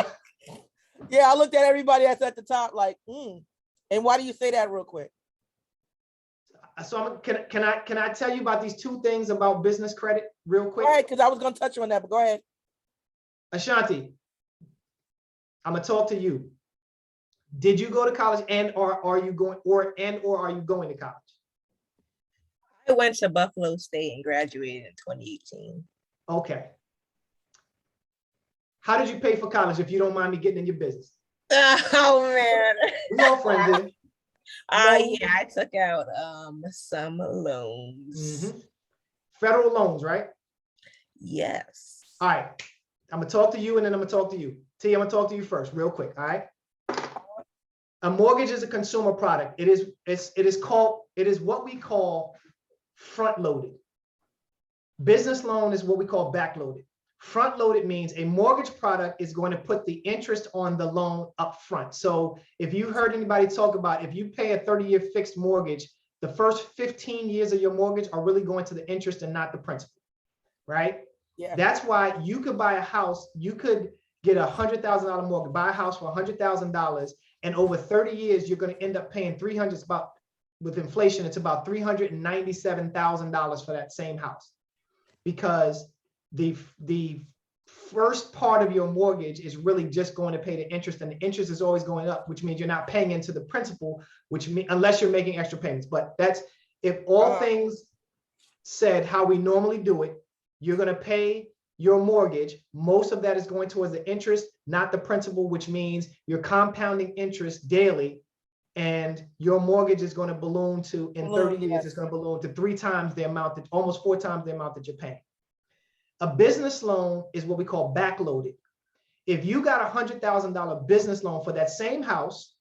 Yeah, I looked at everybody that's at the top like, And why do you say that real quick? So can I tell you about these two things about business credit real quick? Go ahead, because I was going to touch on that, but go ahead. Ashanti, I'm gonna talk to you. Did you go to college or are you going to college? I went to Buffalo State and graduated in 2018. Okay. How did you pay for college, if you don't mind me getting in your business? Oh man. We all friends here. Yeah, I took out some loans. Federal loans, right? Yes. All right. I'm gonna talk to you and then I'm gonna talk to you. T, I'm gonna talk to you first, real quick. All right. A mortgage is a consumer product. It is what we call front loaded. Business loan is what we call back loaded. Front loaded means a mortgage product is going to put the interest on the loan up front. So if you heard anybody talk about, if you pay a 30-year fixed mortgage, the first 15 years of your mortgage are really going to the interest and not the principal, right? Yeah. That's why you could buy a house, you could get a $100,000 mortgage, buy a house for $100,000, and over 30 years, you're going to end up paying with inflation, it's about $397,000 for that same house. Because the first part of your mortgage is really just going to pay the interest, and the interest is always going up, which means you're not paying into the principal, which means unless you're making extra payments. But that's, if all things said how we normally do it, you're going to pay your mortgage. Most of that is going towards the interest, not the principal, which means you're compounding interest daily, and your mortgage is going to balloon to, in 30 years, it's going to balloon to 3 times the amount, that almost 4 times the amount that you're paying. A business loan is what we call backloaded. If you got a $100,000 business loan for that same house,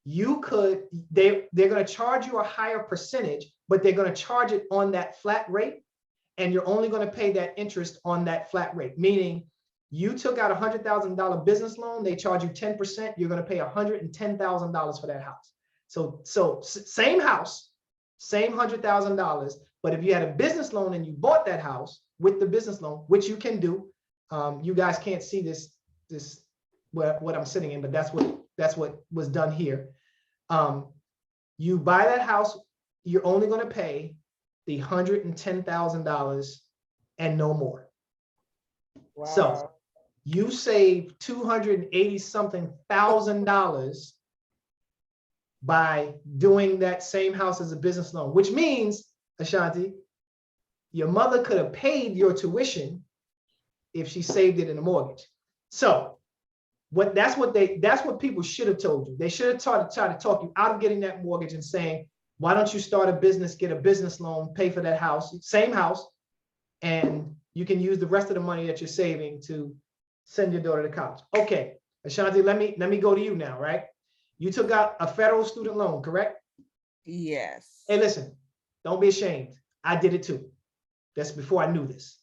they're going to charge you a higher percentage, but they're going to charge it on that flat rate. And you're only going to pay that interest on that flat rate, meaning you took out $100,000 business loan, they charge you 10%, you're going to pay $110,000 for that house. So same house, same $100,000, but if you had a business loan and you bought that house with the business loan, which you can do, you guys can't see this what I'm sitting in, but that's what was done here. You buy that house, you're only going to pay the $110,000 and no more. Wow. So you save $280 something thousand by doing that same house as a business loan, which means, Ashanti, your mother could have paid your tuition if she saved it in a mortgage. So that's what people should have told you. They should have tried to talk you out of getting that mortgage and saying, why don't you start a business, get a business loan, pay for that house, same house, and you can use the rest of the money that you're saving to send your daughter to college. Okay, Ashanti, let me go to you now, right? You took out a federal student loan, correct? Yes. Hey, listen, don't be ashamed. I did it too. That's before I knew this.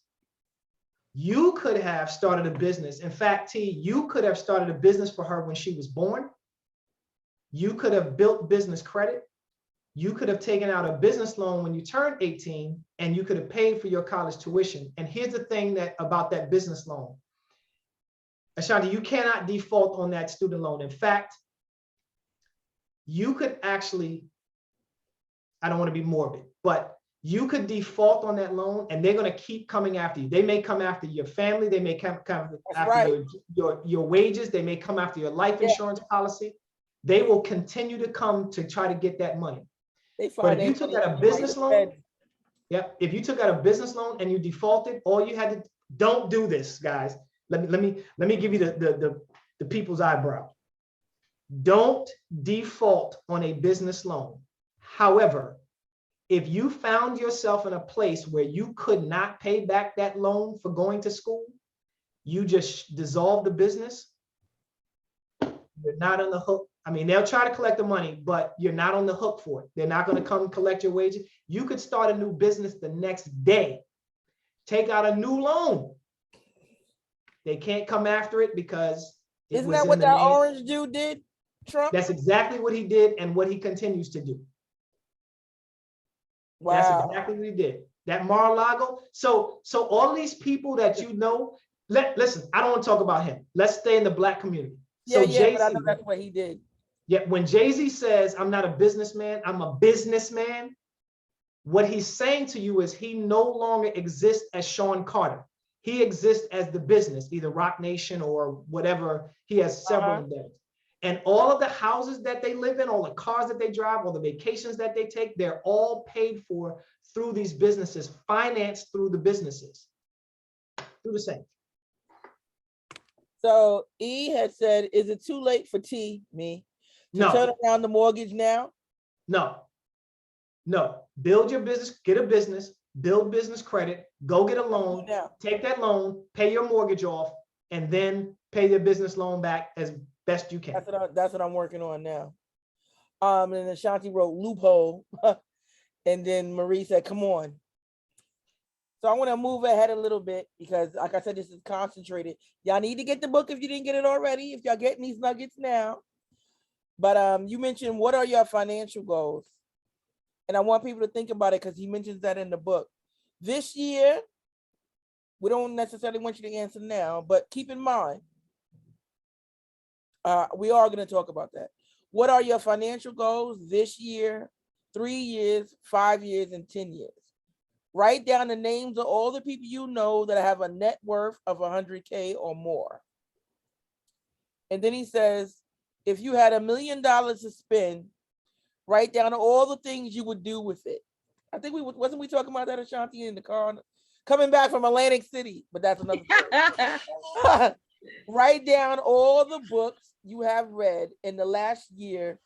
You could have started a business. In fact, T, you could have started a business for her when she was born. You could have built business credit. You could have taken out a business loan when you turned 18, and you could have paid for your college tuition. And here's the thing about that business loan. Ashanti, you cannot default on that student loan. In fact, you could actually, I don't want to be morbid, but you could default on that loan and they're going to keep coming after you. They may come after your family. They may come after your wages. They may come after your life insurance policy. They will continue to come to try to get that money. But if you took out a business loan, if you took out a business loan and you defaulted, all you had to, don't do this, guys. Let me give you the people's eyebrow. Don't default on a business loan. However, if you found yourself in a place where you could not pay back that loan for going to school, you just dissolve the business. You're not on the hook. I mean, they'll try to collect the money, but you're not on the hook for it. They're not going to come collect your wages. You could start a new business the next day. Take out a new loan. They can't come after it because isn't that what that orange dude did, Trump? That's exactly what he did and what he continues to do. Wow. That's exactly what he did. That Mar-a-Lago. So all these people that you know, listen, I don't want to talk about him. Let's stay in the Black community. So yeah, but I know that's what he did. Yeah, when Jay-Z says, I'm not a businessman, I'm a businessman, what he's saying to you is he no longer exists as Sean Carter. He exists as the business, either Rock Nation or whatever. He has several of them. And all of the houses that they live in, all the cars that they drive, all the vacations that they take, they're all paid for through these businesses, financed through the businesses. Do the same. So E had said, is it too late for to turn around the mortgage now? No. Build your business, get a business, build business credit, go get a loan, take that loan, pay your mortgage off, and then pay your business loan back as best you can. That's what I'm working on now. And then Ashanti wrote loophole. And then Marie said, come on. So I want to move ahead a little bit because, like I said, this is concentrated. Y'all need to get the book if you didn't get it already, if y'all getting these nuggets now. But you mentioned, what are your financial goals? And I want people to think about it because he mentions that in the book. This year, we don't necessarily want you to answer now, but keep in mind, we are going to talk about that. What are your financial goals this year, 3 years, 5 years, and 10 years? Write down the names of all the people you know that have a net worth of 100K or more. And then he says, if you had $1 million to spend, write down all the things you would do with it. I think wasn't we talking about that, Ashanti, in the car coming back from Atlantic City? But that's another story. Write down all the books you have read in the last year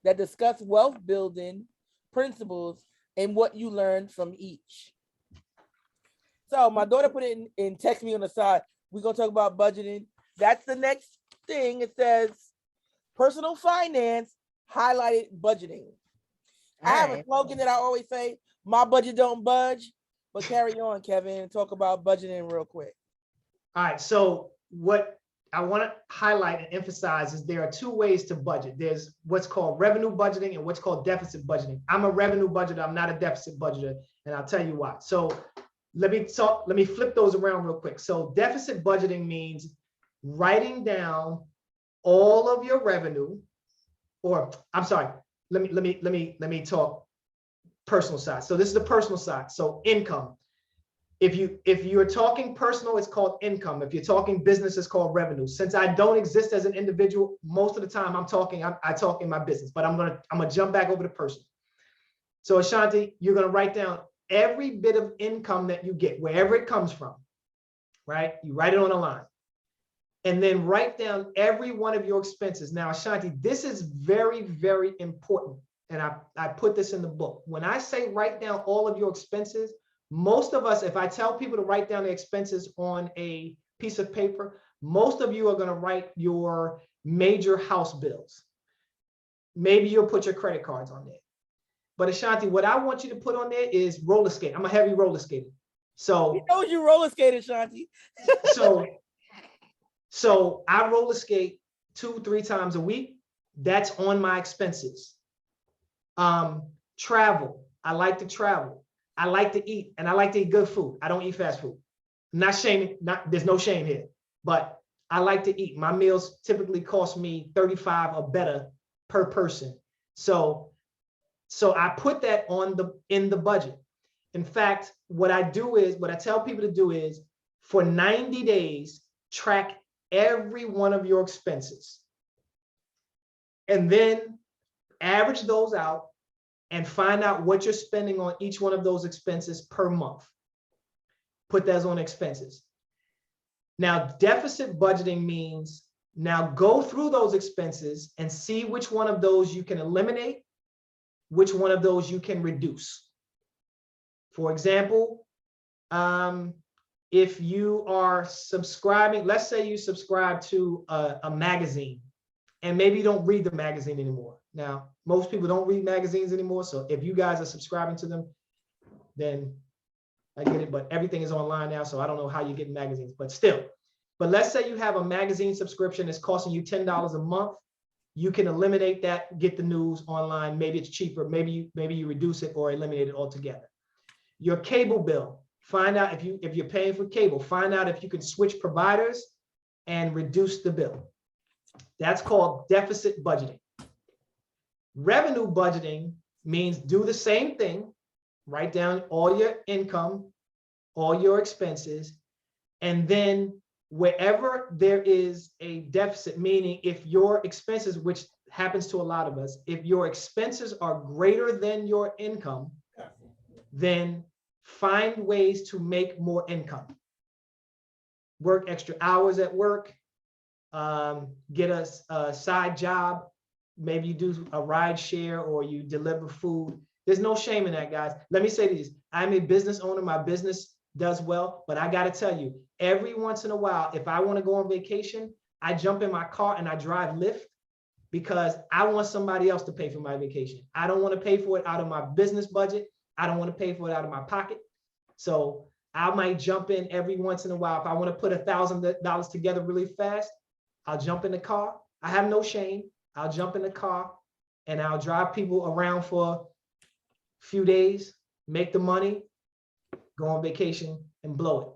that discuss wealth building principles and what you learned from each. So my daughter put it in text me on the side. We're going to talk about budgeting. That's the next thing. It says personal finance highlighted budgeting. I have a Alright. slogan that I always say, my budget don't budge, but carry on, Kevin, and talk about budgeting real quick. All right, so what I want to highlight and emphasize is there are two ways to budget. There's what's called revenue budgeting and what's called deficit budgeting. I'm a revenue budgeter, I'm not a deficit budgeter, and I'll tell you why. So let me flip those around real quick. So deficit budgeting means writing down all of your revenue, or I'm sorry, let me talk personal side. So this is the personal side. So income. If you're talking personal, it's called income. If you're talking business, it's called revenue. Since I don't exist as an individual, most of the time I talk in my business, but I'm gonna jump back over to personal. So Ashanti, you're gonna write down every bit of income that you get, wherever it comes from, right? You write it on a line. And then write down every one of your expenses. Now, Ashanti, this is very, very important. And I put this in the book. When I say write down all of your expenses, most of us, if I tell people to write down the expenses on a piece of paper, most of you are going to write your major house bills. Maybe you'll put your credit cards on there. But Ashanti, what I want you to put on there is roller skate. I'm a heavy roller skater. So He knows you roller skated, Shanti. So I roller skate 2-3 times a week. That's on my expenses. Travel. I like to travel. I like to eat, and I like to eat good food. I don't eat fast food. I'm not shaming, there's no shame here, but I like to eat. My meals typically cost me $35 or better per person. So I put that in the budget. In fact, what I tell people to do is for 90 days, track every one of your expenses and then average those out and find out what you're spending on each one of those expenses per month. Put those on expenses. Now, deficit budgeting means now go through those expenses and see which one of those you can eliminate, which one of those you can reduce. For example, if you are subscribing, let's say you subscribe to a magazine and maybe you don't read the magazine anymore. Now, most people don't read magazines anymore. So if you guys are subscribing to them, then I get it, but everything is online now. So I don't know how you get magazines, but still. But let's say you have a magazine subscription that's costing you $10 a month. You can eliminate that, get the news online. Maybe it's cheaper. Maybe you reduce it or eliminate it altogether. Your cable bill. Find out if you're paying for cable, find out if you can switch providers and reduce the bill. That's called deficit budgeting. Revenue budgeting means do the same thing, write down all your income, all your expenses, and then wherever there is a deficit, meaning if your expenses, which happens to a lot of us, if your expenses are greater than your income, then find ways to make more income. Work extra hours at work, get a side job. Maybe you do a ride share or you deliver food. There's no shame in that, guys. Let me say this. I'm a business owner. My business does well, but I got to tell you, every once in a while, if I want to go on vacation, I jump in my car and I drive Lyft because I want somebody else to pay for my vacation. I don't want to pay for it out of my business budget. I don't want to pay for it out of my pocket. So I might jump in every once in a while. If I want to put $1,000 together really fast, I'll jump in the car. I have no shame. I'll jump in the car and I'll drive people around for a few days, make the money, go on vacation and blow it.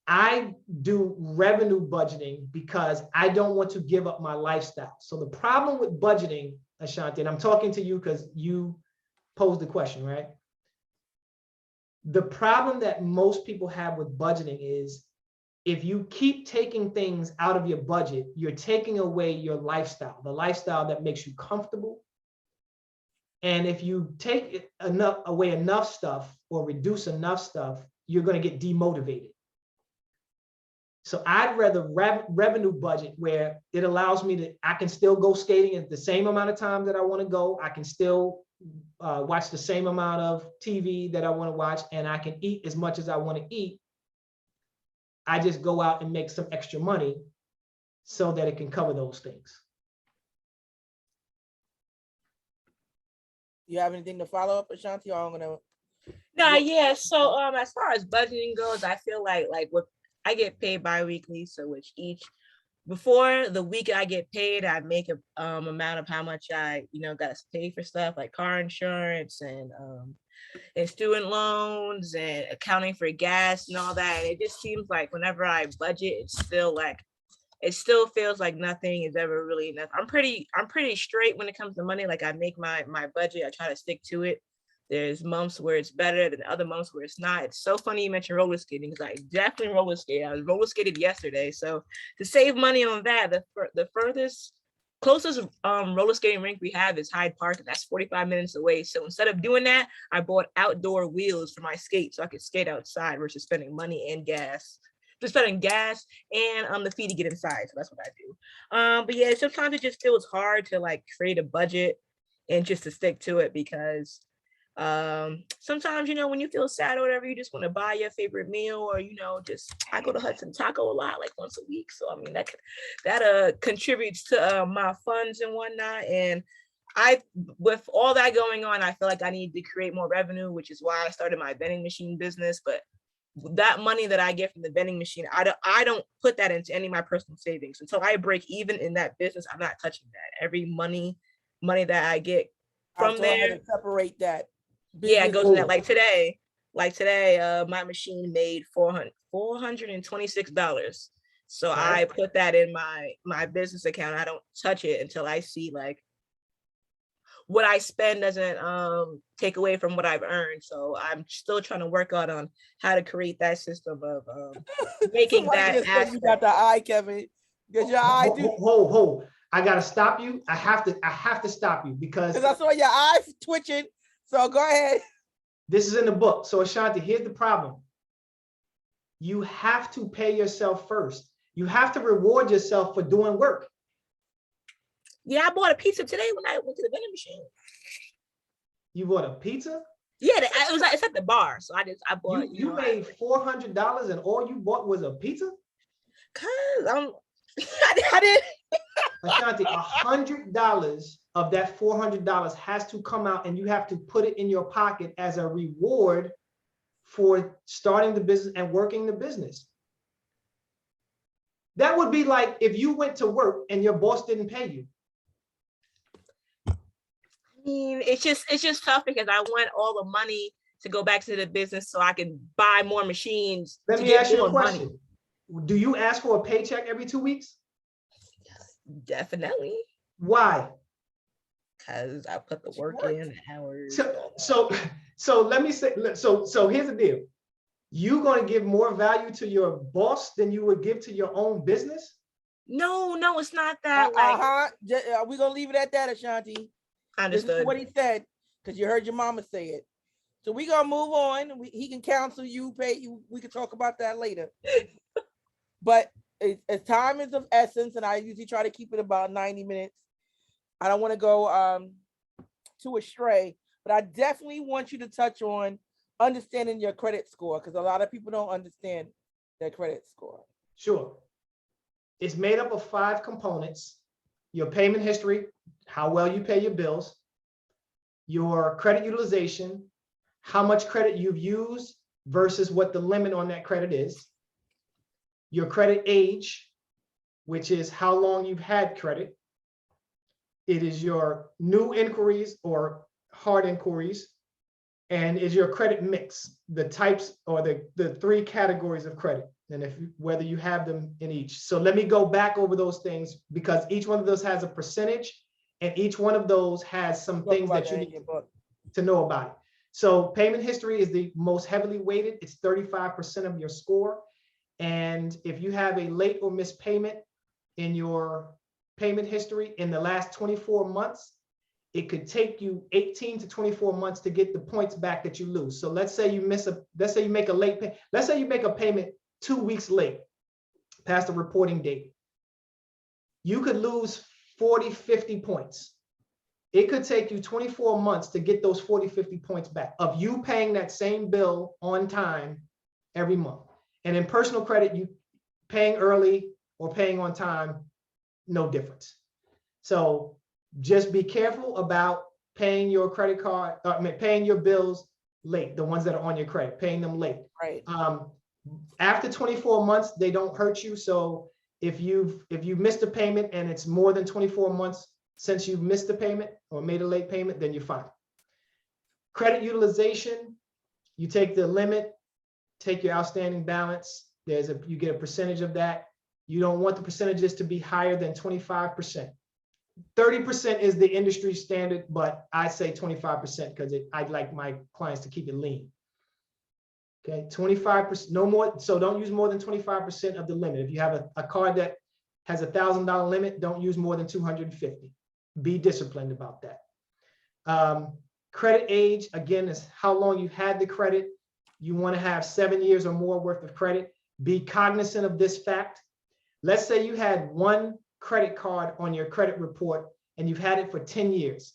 I do revenue budgeting because I don't want to give up my lifestyle. So the problem with budgeting, Ashanti, and I'm talking to you because you posed the question, right? The problem that most people have with budgeting is if you keep taking things out of your budget, you're taking away your lifestyle, the lifestyle that makes you comfortable. And if you take away enough stuff or reduce enough stuff, you're going to get demotivated. So I'd rather revenue budget where it allows me I can still go skating at the same amount of time that I want to go. I can still watch the same amount of TV that I want to watch, and I can eat as much as I want to eat. I just go out and make some extra money so that it can cover those things. You have anything to follow up, Ashanti? Or I'm gonna. No, yeah. So as far as budgeting goes, I feel like what I get paid bi-weekly, so which each before the week I get paid, I make a amount of how much I got to pay for stuff like car insurance and student loans and accounting for gas and all that. And it just seems like whenever I budget, it still feels like nothing is ever really enough. I'm pretty straight when it comes to money. Like I make my budget, I try to stick to it. There's months where it's better than other months where it's not. It's so funny you mentioned roller skating because I definitely roller skate. I was roller skated yesterday. So to save money on that, the closest roller skating rink we have is Hyde Park, and that's 45 minutes away. So instead of doing that, I bought outdoor wheels for my skate so I could skate outside versus spending money and gas. Just spending gas and the fee to get inside. So that's what I do. But yeah, sometimes it just feels hard to like create a budget and just to stick to it because sometimes when you feel sad or whatever, you just want to buy your favorite meal or just I go to Hudson Taco a lot, like once a week. So I mean that contributes to my funds and whatnot. And with all that going on, I feel like I need to create more revenue, which is why I started my vending machine business. But that money that I get from the vending machine, I don't put that into any of my personal savings until I break even in that business. I'm not touching that. Every money that I get from there, separate that. Yeah, it goes in that. Like today, my machine made $426. So I put that in my business account. I don't touch it until I see like what I spend doesn't take away from what I've earned. So I'm still trying to work out on how to create that system of making that aspect. You got the eye, Kevin. Get your eye. Hold. I gotta stop you. I have to stop you because I saw your eyes twitching. So go ahead. This is in the book. So Ashanti, here's the problem. You have to pay yourself first. You have to reward yourself for doing work. Yeah, I bought a pizza today when I went to the vending machine. You bought a pizza? Yeah, it's at the bar. So I bought. You made $400 and all you bought was a pizza? Cause I didn't. Ashanti, $100 of that $400 has to come out and you have to put it in your pocket as a reward for starting the business and working the business. That would be like if you went to work and your boss didn't pay you. I mean, it's just tough because I want all the money to go back to the business so I can buy more machines. Let me ask you a question. Do you ask for a paycheck every 2 weeks? Definitely. Why? Because I put the work in, the hours. So let me say, so here's the deal. You going to give more value to your boss than you would give to your own business? No, it's not that. We're going to leave it at that, Ashanti. Understood. This is what he said, because you heard your mama say it. So we're going to move on. He can counsel you, pay you. We can talk about that later. But as time is of essence, and I usually try to keep it about 90 minutes. I don't want to go too astray, but I definitely want you to touch on understanding your credit score, because a lot of people don't understand their credit score. Sure. It's made up of 5 components: your payment history, how well you pay your bills, your credit utilization, how much credit you've used versus what the limit on that credit is, your credit age, which is how long you've had credit. It is your new inquiries or hard inquiries, and is your credit mix, the types or the 3 categories of credit, and whether you have them in each. So let me go back over those things because each one of those has a percentage and each one of those has some things that you need to know about it. So payment history is the most heavily weighted. It's 35% of your score. And if you have a late or missed payment in your payment history in the last 24 months, it could take you 18 to 24 months to get the points back that you lose. So let's say you make a late pay. Let's say you make a payment 2 weeks late, past the reporting date. You could lose 40, 50 points. It could take you 24 months to get those 40, 50 points back of you paying that same bill on time every month. And in personal credit, you paying early or paying on time, no difference. So just be careful about paying your credit card, paying your bills late, the ones that are on your credit, paying them late. Right. After 24 months, they don't hurt you. So if you've missed a payment and it's more than 24 months since you've missed the payment or made a late payment, then you're fine. Credit utilization, you take the limit, take your outstanding balance. You get a percentage of that. You don't want the percentages to be higher than 25%. 30% is the industry standard, but I say 25% because I'd like my clients to keep it lean. Okay, 25%, no more. So don't use more than 25% of the limit. If you have a card that has $1,000 limit, don't use more than 250. Be disciplined about that. Credit age, again, is how long you've had the credit. You want to have 7 years or more worth of credit. Be cognizant of this fact. Let's say you had one credit card on your credit report and you've had it for 10 years.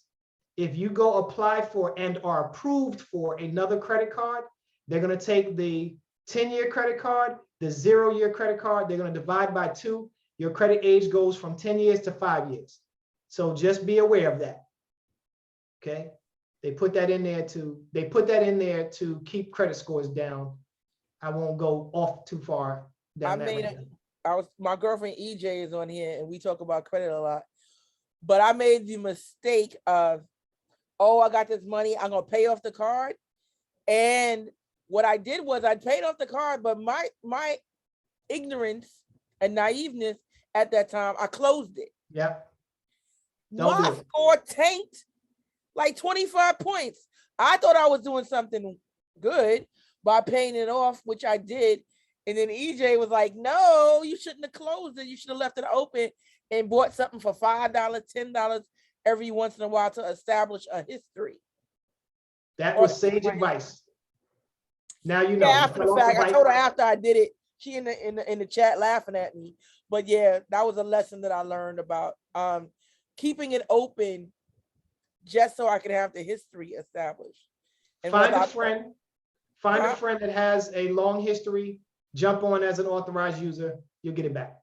If you go apply for and are approved for another credit card, they're going to take the 10-year credit card, the 0-year credit card, they're going to divide by 2. Your credit age goes from 10 years to 5 years. So just be aware of that. Okay. They put that in there to keep credit scores down. I won't go off too far down my girlfriend EJ is on here and we talk about credit a lot, but I made the mistake of, oh, I got this money, I'm gonna pay off the card. And what I did was I paid off the card, but my ignorance and naiveness at that time, I closed it. Yeah. My score tanked like 25 points. I thought I was doing something good by paying it off, which I did. And then EJ was like, no, you shouldn't have closed it. You should have left it open and bought something for $5, $10 every once in a while to establish a history. That was sage advice. Now you know. Yeah, after the fact, I told her after I did it. She in the chat laughing at me. But yeah, that was a lesson that I learned about keeping it open just so I could have the history established. And find a friend that has a long history, jump on as an authorized user, you'll get it back.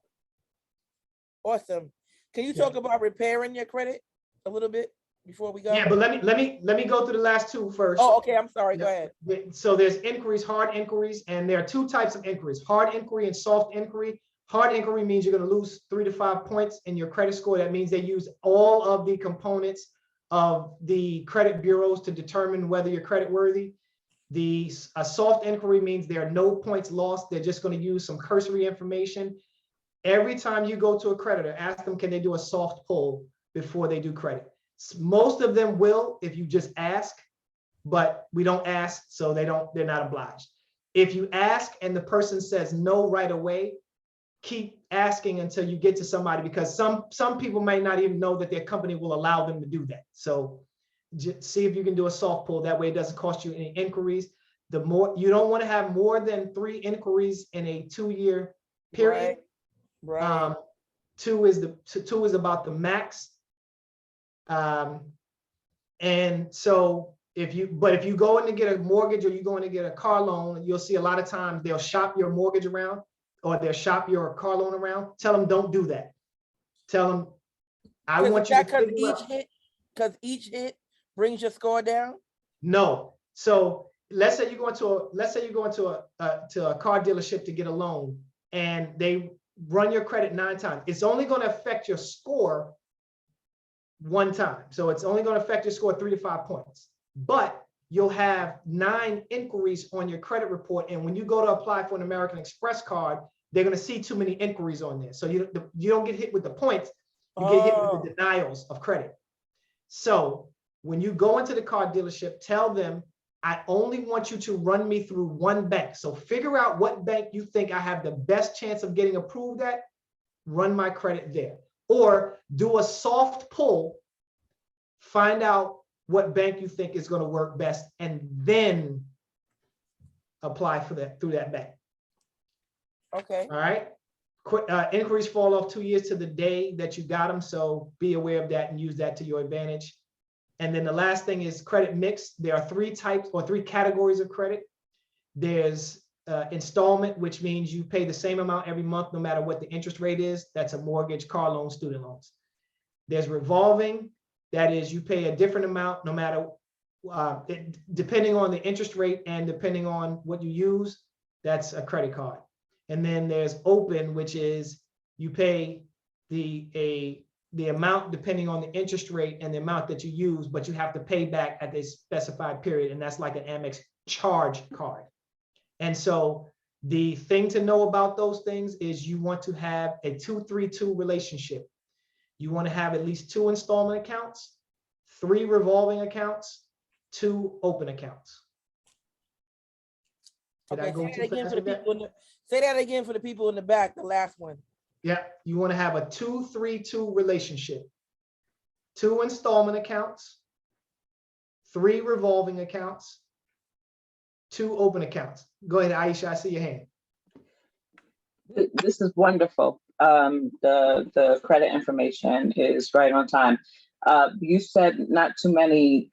Awesome. Can you talk about repairing your credit a little bit before we go? Yeah, but let me go through the last two first. Oh, okay. I'm sorry. Go ahead. So there's inquiries, hard inquiries, and there are two types of inquiries: hard inquiry and soft inquiry. Hard inquiry means you're going to lose 3 to 5 points in your credit score. That means they use all of the components of the credit bureaus to determine whether you're credit worthy. A soft inquiry means there are no points lost. They're just going to use some cursory information. Every time you go to a creditor, ask them, can they do a soft pull before they do credit? Most of them will if you just ask, but we don't ask, so they're not obliged. If you ask and the person says no right away, keep asking until you get to somebody, because some people may not even know that their company will allow them to do that. So just see if you can do a soft pull. That way it doesn't cost you any inquiries. You don't want to have more than 3 inquiries in a 2-year period. Right. 2 is about the max. And so if you go in to get a mortgage or you go in to get a car loan, you'll see a lot of times they'll shop your mortgage around or they'll shop your car loan around. Tell them don't do that. Tell them I want you to because each hit brings your score down. No. So let's say you go into a car dealership to get a loan and they run your credit 9 times. It's only going to affect your score 1 time. So it's only going to affect your score 3 to 5 points. But you'll have 9 inquiries on your credit report. And when you go to apply for an American Express card, they're going to see too many inquiries on there. So you don't get hit with the points, you get hit with the denials of credit. So when you go into the car dealership, tell them, I only want you to run me through 1 bank. So figure out what bank you think I have the best chance of getting approved at, run my credit there. Or do a soft pull, find out what bank you think is going to work best, and then apply for that through that bank. Okay. All right. Inquiries fall off 2 years to the day that you got them. So be aware of that and use that to your advantage. And then the last thing is credit mix. There are 3 types or 3 categories of credit. There's installment, which means you pay the same amount every month, no matter what the interest rate is. That's a mortgage, car loan, student loans. There's revolving, That is, you pay a different amount no matter, depending on the interest rate and depending on what you use, that's a credit card. And then there's open, which is you pay the amount depending on the interest rate and the amount that you use, but you have to pay back at a specified period. And that's like an Amex charge card. And so the thing to know about those things is you want to have a 2-3-2 relationship. You want to have at least 2 installment accounts, 3 revolving accounts, 2 open accounts. Did I go too fast with that? Say that again for the people in the back, the last one. Yeah, you want to have a 2-3-2 relationship. 2 installment accounts, 3 revolving accounts, 2 open accounts. Go ahead, Aisha, I see your hand. This is wonderful. The credit information is right on time. You said not too many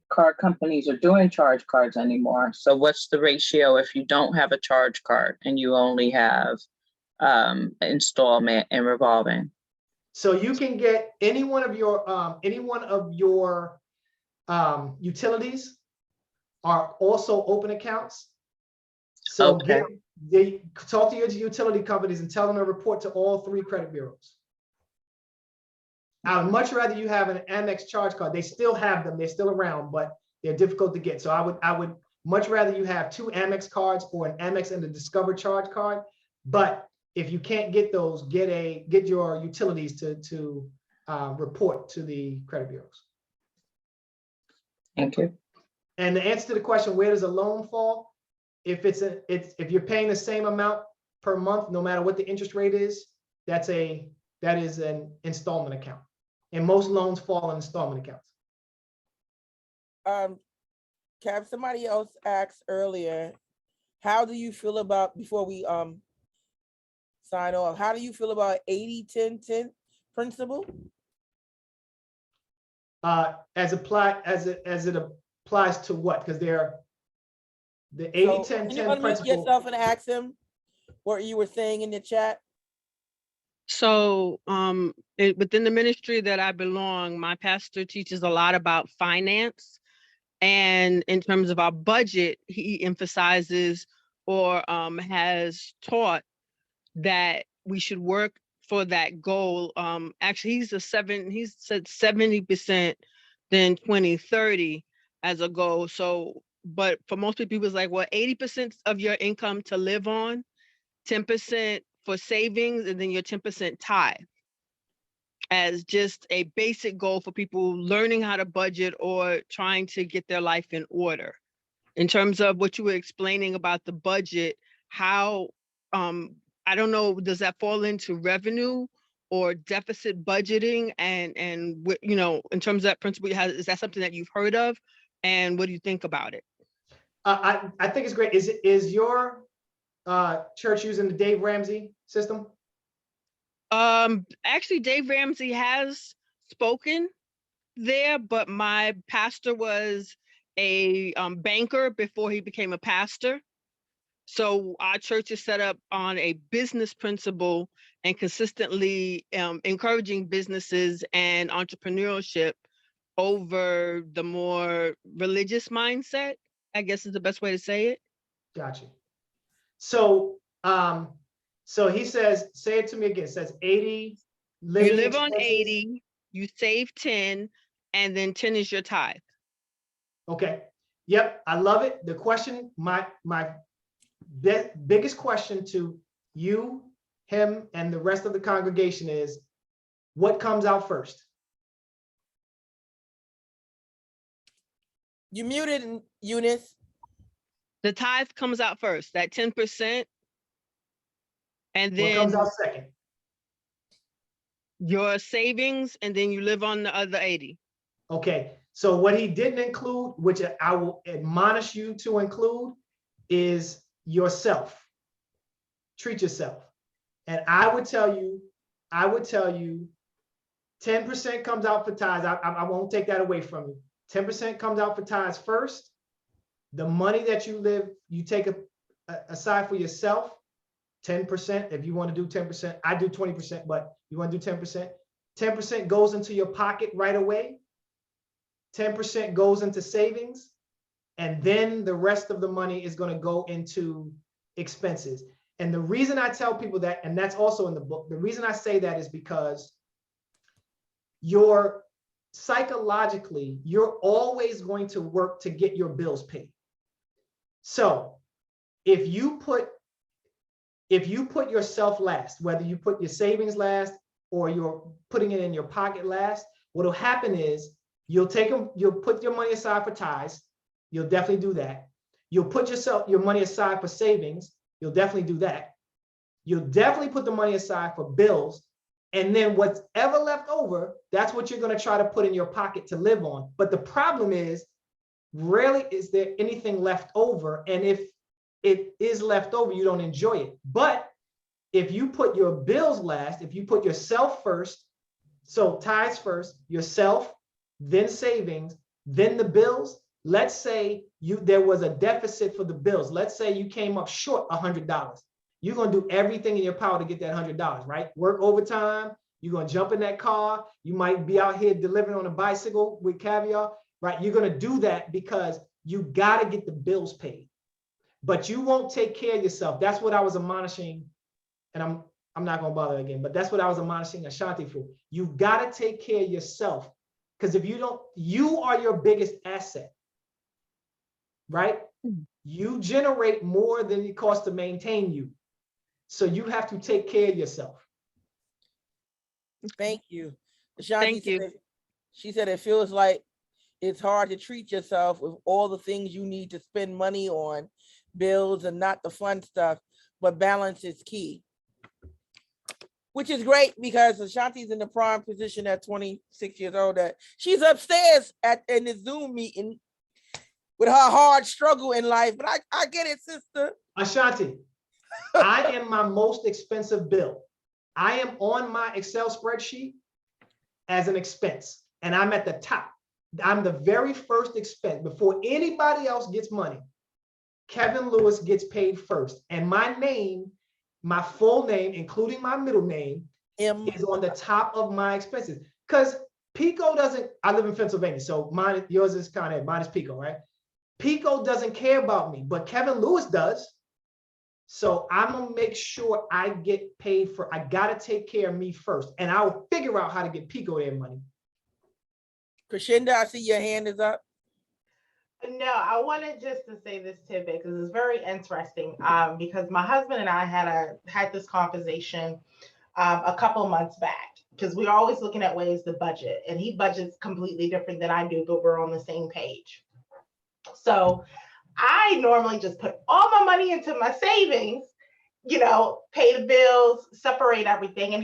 card companies are doing charge cards anymore. So what's the ratio if you don't have a charge card and you only have installment and revolving? So you can get any one of your utilities are also open accounts. So Okay. they talk to your utility companies and tell them to report to all 3 credit bureaus. I would much rather you have an Amex charge card. They still have them, they're still around, but they're difficult to get. So I would much rather you have 2 Amex cards or an Amex and a Discover charge card. But if you can't get those, get your utilities to report to the credit bureaus. Thank you. And the answer to the question, where does a loan fall? If you're paying the same amount per month, no matter what the interest rate is, that is an installment account. And most loans fall in installment accounts. Kev, somebody else asked earlier, how do you feel about, before we sign off, how do you feel about 80-10-10 principle? As it applies to what? Because they're the 80-10-10 Can you unmute principle. yourself and ask him what you were saying in the chat? So within the ministry that I belong, my pastor teaches a lot about finance. And in terms of our budget, he emphasizes or has taught that we should work for that goal. Actually, he said 70%, then 20-30 as a goal. So, but for most people, it's like, well, 80% of your income to live on, 10% for savings, and then your 10% tithe, as just a basic goal for people learning how to budget or trying to get their life in order. In terms of what you were explaining about the budget, how, I don't know, does that fall into revenue or deficit budgeting? And you know, in terms of that principle, is that something that you've heard of? And what do you think about it? I think it's great. Is your church using the Dave Ramsey system? Actually, Dave Ramsey has spoken there, but my pastor was a banker before he became a pastor. So our church is set up on a business principle and consistently encouraging businesses and entrepreneurship over the more religious mindset, I guess is the best way to say it. Gotcha. So, so he says, say it to me again. It says 80 living You live on expenses. 80, you save 10, and then 10 is your tithe. Okay. Yep, I love it. The question, my biggest question to you, him, and the rest of the congregation is, what comes out first? You muted, Eunice. The tithe comes out first, that 10%. And What then comes out second? your savings, and then you live on the other 80. Okay, so what he didn't include, which I will admonish you to include, is yourself. Treat yourself. And I would tell you, 10% comes out for tithes. I won't take that away from you. 10% comes out for tithes first. The money that you take aside for yourself, 10%. If you want to do 10%, I do 20%, but you want to do 10%. 10% goes into your pocket right away. 10% goes into savings, and then the rest of the money is going to go into expenses. And the reason I tell people that, and that's also in the book, the reason I say that is because psychologically, you're always going to work to get your bills paid. So if you put yourself last, whether you put your savings last or you're putting it in your pocket last, what'll happen is you'll put your money aside for tithes. You'll definitely do that. You'll put your money aside for savings. You'll definitely do that. You'll definitely put the money aside for bills. And then whatever left over, that's what you're going to try to put in your pocket to live on. But the problem is, rarely is there anything left over. And if it is left over, you don't enjoy it. But if you put your bills last, if you put yourself first, so tithes first, yourself, then savings, then the bills. Let's say there was a deficit for the bills. Let's say you came up short $100. You're going to do everything in your power to get that $100, right? Work overtime. You're going to jump in that car. You might be out here delivering on a bicycle with caviar, right? You're going to do that because you got to get the bills paid. But you won't take care of yourself. That's what I was admonishing, and I'm not going to bother again, but that's what I was admonishing Ashanti for. You've got to take care of yourself, because if you don't, you are your biggest asset, right? You generate more than it costs to maintain you. So you have to take care of yourself. Thank you. Ashanti Thank you. said, she said it feels like it's hard to treat yourself with all the things you need to spend money on, bills and not the fun stuff, but balance is key. Which is great, because Ashanti's in the prime position at 26 years old that she's upstairs in the Zoom meeting with her hard struggle in life. But I get it, sister. Ashanti, I am my most expensive bill. I am on my Excel spreadsheet as an expense, and I'm at the top. I'm the very first expense. Before anybody else gets money, Kevin Lewis gets paid first. And my name, my full name, including my middle name, is on the top of my expenses. Because Pico doesn't, I live in Pennsylvania, so yours is Con Ed, mine is Pico, right? Pico doesn't care about me, but Kevin Lewis does. So I'm gonna make sure I get paid for, I gotta take care of me first. And I'll figure out how to get Pico their money. Crescenda, I see your hand is up. No, I wanted just to say this tidbit because it's very interesting. Because my husband and I had this conversation a couple of months back, because we're always looking at ways to budget, and he budgets completely different than I do, but we're on the same page. So I normally just put all my money into my savings, pay the bills, separate everything. And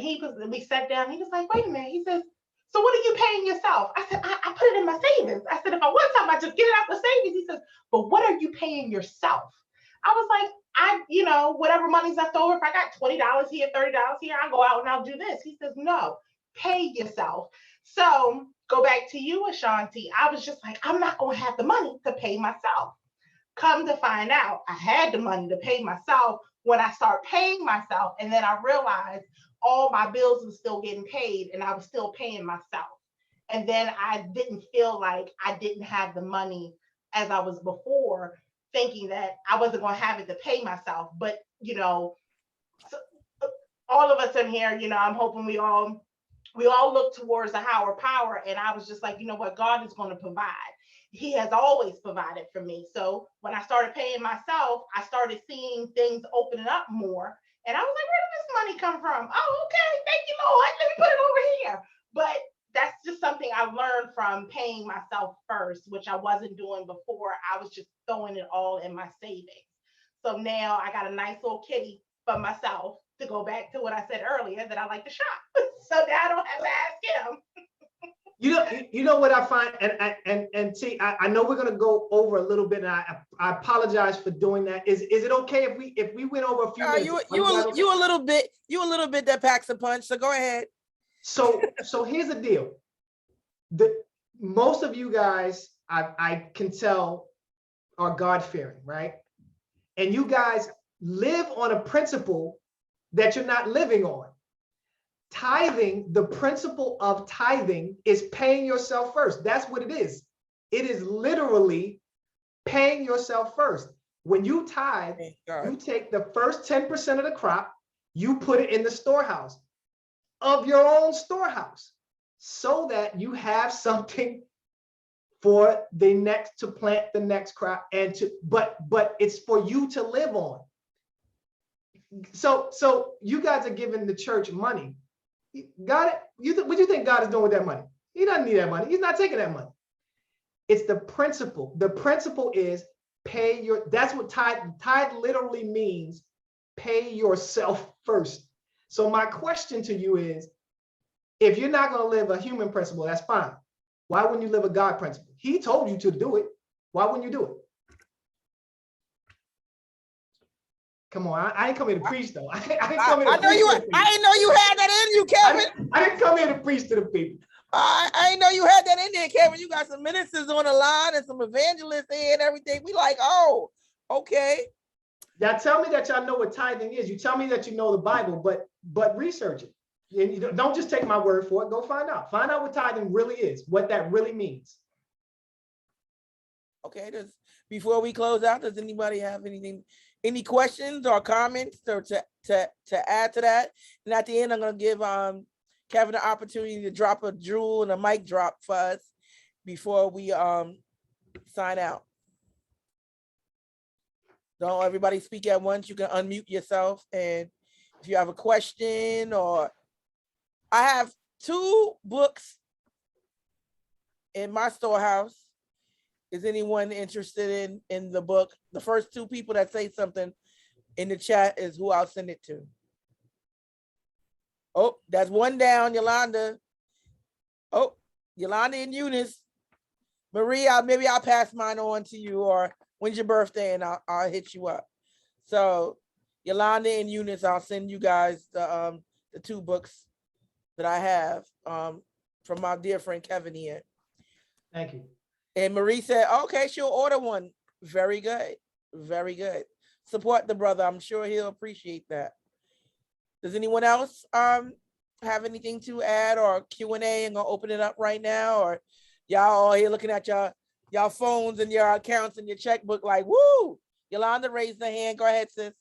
we sat down, he was like, wait a minute. He says, so what are you paying yourself? I said, I put it in my savings. I said, if I want something, I just get it out the savings. He says, but what are you paying yourself? I was like, whatever money's left over, if I got $20 here, $30 here, I'll go out and I'll do this. He says, no, pay yourself. So go back to you, Ashanti. I was just like, I'm not going to have the money to pay myself. Come to find out, I had the money to pay myself when I started paying myself. And then I realized all my bills were still getting paid and I was still paying myself. And then I didn't feel like I didn't have the money as I was before, thinking that I wasn't going to have it to pay myself. But, so all of us in here, I'm hoping we all look towards a higher power. And I was just like, you know what, God is going to provide. He has always provided for me. So when I started paying myself, I started seeing things opening up more. And I was like, where did this money come from? Oh, okay. Thank you, Lord. Let me put it over here. But that's just something I learned from paying myself first, which I wasn't doing before. I was just throwing it all in my savings. So now I got a nice little kitty for myself, to go back to what I said earlier, that I like to shop. So now I don't have to ask him. You know what I find, and see, I know we're gonna go over a little bit, and I apologize for doing that. Is it okay if we went over a few minutes? You a little bit that packs a punch. So go ahead. So here's the deal. Most of you guys, I can tell, are God-fearing, right? And you guys live on a principle that you're not living on. Tithing, the principle of tithing is paying yourself first. That's what it is. It is literally paying yourself first. When you tithe, you take the first 10% of the crop, you put it in the storehouse of your own storehouse so that you have something for the next, to plant the next crop, and to, but it's for you to live on. So you guys are giving the church money. God, what do you think God is doing with that money? He doesn't need that money. He's not taking that money. It's the principle. The principle is pay your, that's what tithe literally means, pay yourself first. So my question to you is, if you're not going to live a human principle, that's fine. Why wouldn't you live a God principle? He told you to do it. Why wouldn't you do it? Come on, I ain't come here to preach though. I didn't come here to preach. I didn't know you had that in you, Kevin. I didn't come here to preach to the people. I didn't know you had that in there, Kevin. You got some ministers on the line and some evangelists there and everything. We like, oh, okay. Y'all tell me that y'all know what tithing is. You tell me that you know the Bible, but research it. And you don't just take my word for it. Go find out. Find out what tithing really is, what that really means. Okay, before we close out, does anybody have any questions or comments or to add to that? And at the end, I'm gonna give Kevin the opportunity to drop a jewel and a mic drop for us before we sign out. Don't everybody speak at once. You can unmute yourself, and if you have a question, or I have 2 books in my storehouse. Is anyone interested in the book? The first 2 people that say something in the chat is who I'll send it to. Oh, that's 1 down, Yolanda. Oh, Yolanda and Eunice. Maria, maybe I'll pass mine on to you, or when's your birthday and I'll hit you up. So Yolanda and Eunice, I'll send you guys the 2 books that I have from my dear friend Kevin here. Thank you. And Marie said, okay, she'll order one. Very good. Very good. Support the brother. I'm sure he'll appreciate that. Does anyone else have anything to add or Q&A? I'm going to open it up right now. Or y'all all here looking at y'all phones and your accounts and your checkbook like, woo! Yolanda raised her hand. Go ahead, sis.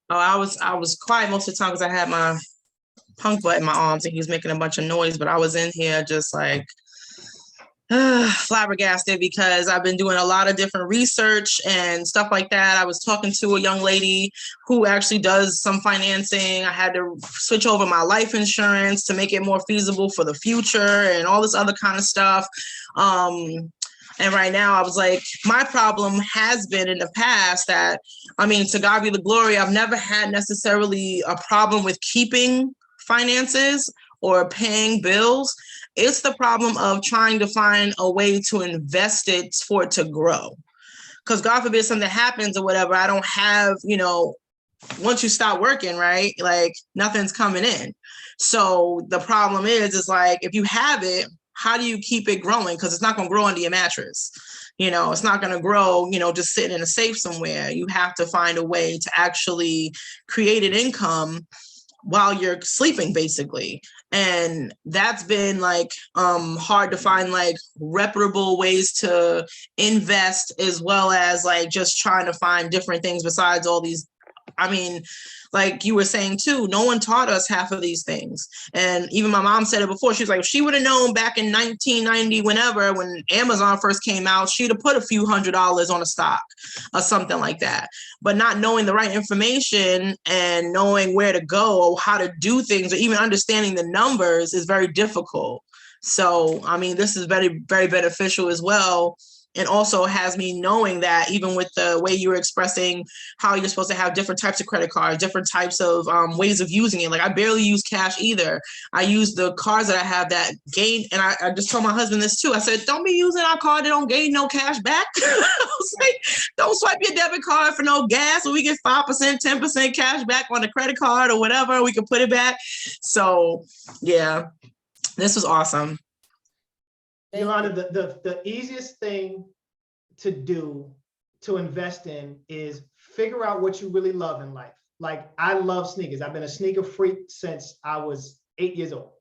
Oh, I was quiet most of the time because I had my punk butt in my arms and he was making a bunch of noise, but I was in here just like flabbergasted because I've been doing a lot of different research and stuff like that. I was talking to a young lady who actually does some financing. I had to switch over my life insurance to make it more feasible for the future and all this other kind of stuff. And right now I was like, my problem has been in the past that, I mean, to God be the glory, I've never had necessarily a problem with keeping finances or paying bills. It's the problem of trying to find a way to invest it for it to grow. Because God forbid something happens or whatever, I don't have, once you stop working, right? Like nothing's coming in. So the problem is like, if you have it, how do you keep it growing? Because it's not going to grow under your mattress. It's not going to grow, just sitting in a safe somewhere. You have to find a way to actually create an income while you're sleeping, basically. And that's been like hard to find like reputable ways to invest, as well as like just trying to find different things besides all these. I mean, like you were saying too, no one taught us half of these things. And even my mom said it before. She was like, if she would have known back in 1990, whenever, when Amazon first came out, she'd have put a few $100s on a stock or something like that. But not knowing the right information and knowing where to go or how to do things or even understanding the numbers is very difficult. So, I mean, this is very, very beneficial as well. And also has me knowing that even with the way you were expressing how you're supposed to have different types of credit cards, different types of ways of using it. Like I barely use cash either. I use the cards that I have that gain. And I just told my husband this too. I said, don't be using our card that don't gain no cash back. I was like, don't swipe your debit card for no gas. When we get 5%, 10% cash back on the credit card or whatever, we can put it back. So yeah, this was awesome. Yolanda, the easiest thing to do to invest in is figure out what you really love in life. Like I love sneakers. I've been a sneaker freak since I was 8 years old.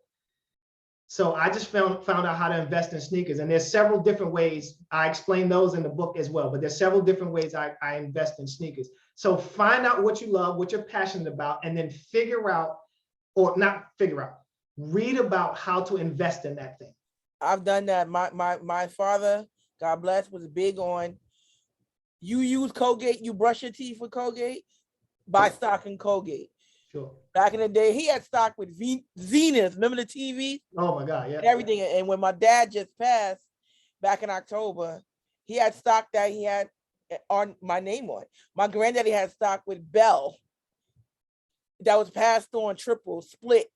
So I just found out how to invest in sneakers, and there's several different ways. I explain those in the book as well, but there's several different ways I invest in sneakers. So find out what you love, what you're passionate about, and then figure out, or not figure out, read about how to invest in that thing. I've done that. My father, God bless, was big on, you use Colgate, you brush your teeth with Colgate, buy stock in Colgate. Sure. Back in the day, he had stock with Zenith. Remember the TV? Oh my God, yeah. And everything. And when my dad just passed back in October, he had stock that he had on my name on. My granddaddy had stock with Bell that was passed on triple split.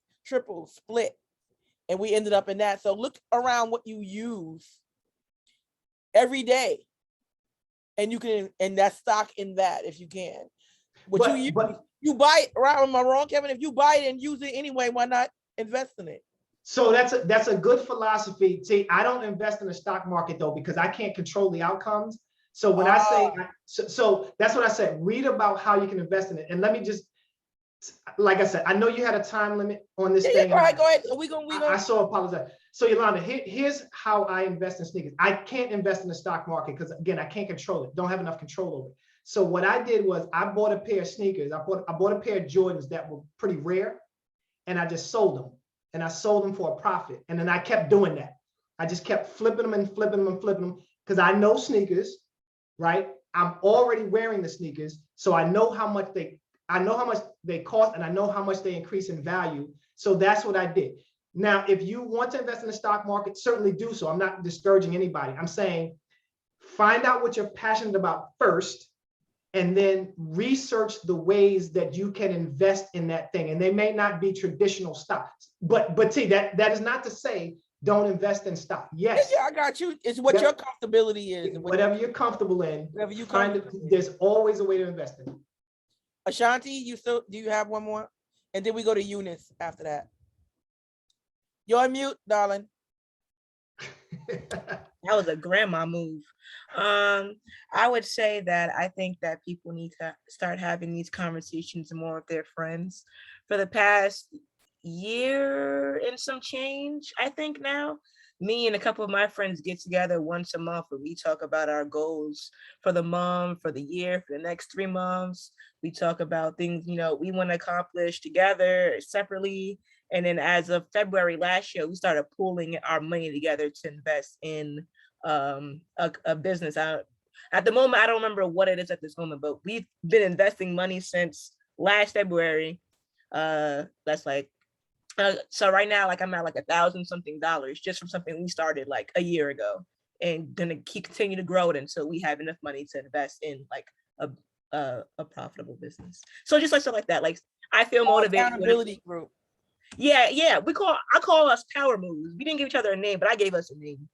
And we ended up in that. So look around what you use every day. And you can, and that's stock in that if you can. You buy it, right? Am I wrong, Kevin? If you buy it and use it anyway, why not invest in it? So that's a good philosophy. See, I don't invest in the stock market though, because I can't control the outcomes. So when I say, so that's what I said, read about how you can invest in it. And let me just, like I said, I know you had a time limit on this thing. Go ahead. I so apologize. So Yolanda, here's how I invest in sneakers. I can't invest in the stock market because again, I can't control it. Don't have enough control over it. So what I did was I bought a pair of sneakers. I bought a pair of Jordans that were pretty rare, and I just sold them. And I sold them for a profit. And then I kept doing that. I just kept flipping them and flipping them and flipping them because I know sneakers, right? I'm already wearing the sneakers, so I know how much they cost, and I know how much they increase in value. So that's what I did. Now, if you want to invest in the stock market, certainly do so. I'm not discouraging anybody. I'm saying find out what you're passionate about first, and then research the ways that you can invest in that thing. And they may not be traditional stocks, but see, that is not to say don't invest in stock. Yes. Yeah, I got you. It's what your comfortability is. Whatever you're comfortable in, there's always a way to invest in it. Ashanti, do you have one more? And then we go to Eunice after that. You're on mute, darling. That was a grandma move. I would say that I think that people need to start having these conversations more with their friends. For the past year and some change, I think now, me and a couple of my friends get together once a month where we talk about our goals for the month, for the year, for the next 3 months. We talk about things, we want to accomplish together, separately. And then as of February last year, we started pooling our money together to invest in a business. At the moment, I don't remember what it is at this moment, but we've been investing money since last February. That's like, so right now, like I'm at like $1,000-something just from something we started like a year ago, and gonna continue to grow it until we have enough money to invest in like a profitable business. So just like stuff like that, like I feel motivated. Accountability group. Yeah. I call us power moves. We didn't give each other a name, but I gave us a name.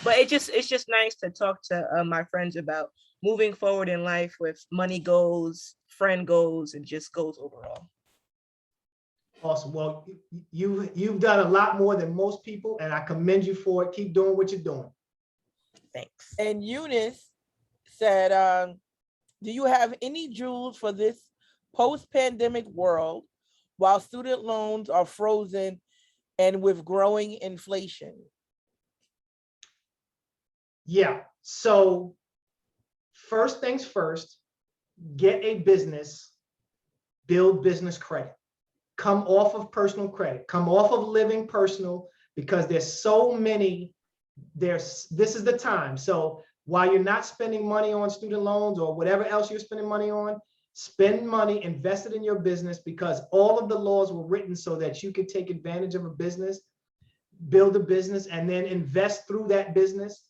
But it's just nice to talk to my friends about moving forward in life with money goals, friend goals, and just goals overall. Awesome. Well, you've done a lot more than most people, and I commend you for it. Keep doing what you're doing. Thanks. And Eunice said, do you have any jewels for this post-pandemic world while student loans are frozen and with growing inflation? Yeah. So first things first, get a business, build business credit. Come off of personal credit, come off of living personal, because there's so many, this is the time. So while you're not spending money on student loans or whatever else you're spending money on, spend money, invest it in your business, because all of the laws were written so that you could take advantage of a business, build a business, and then invest through that business.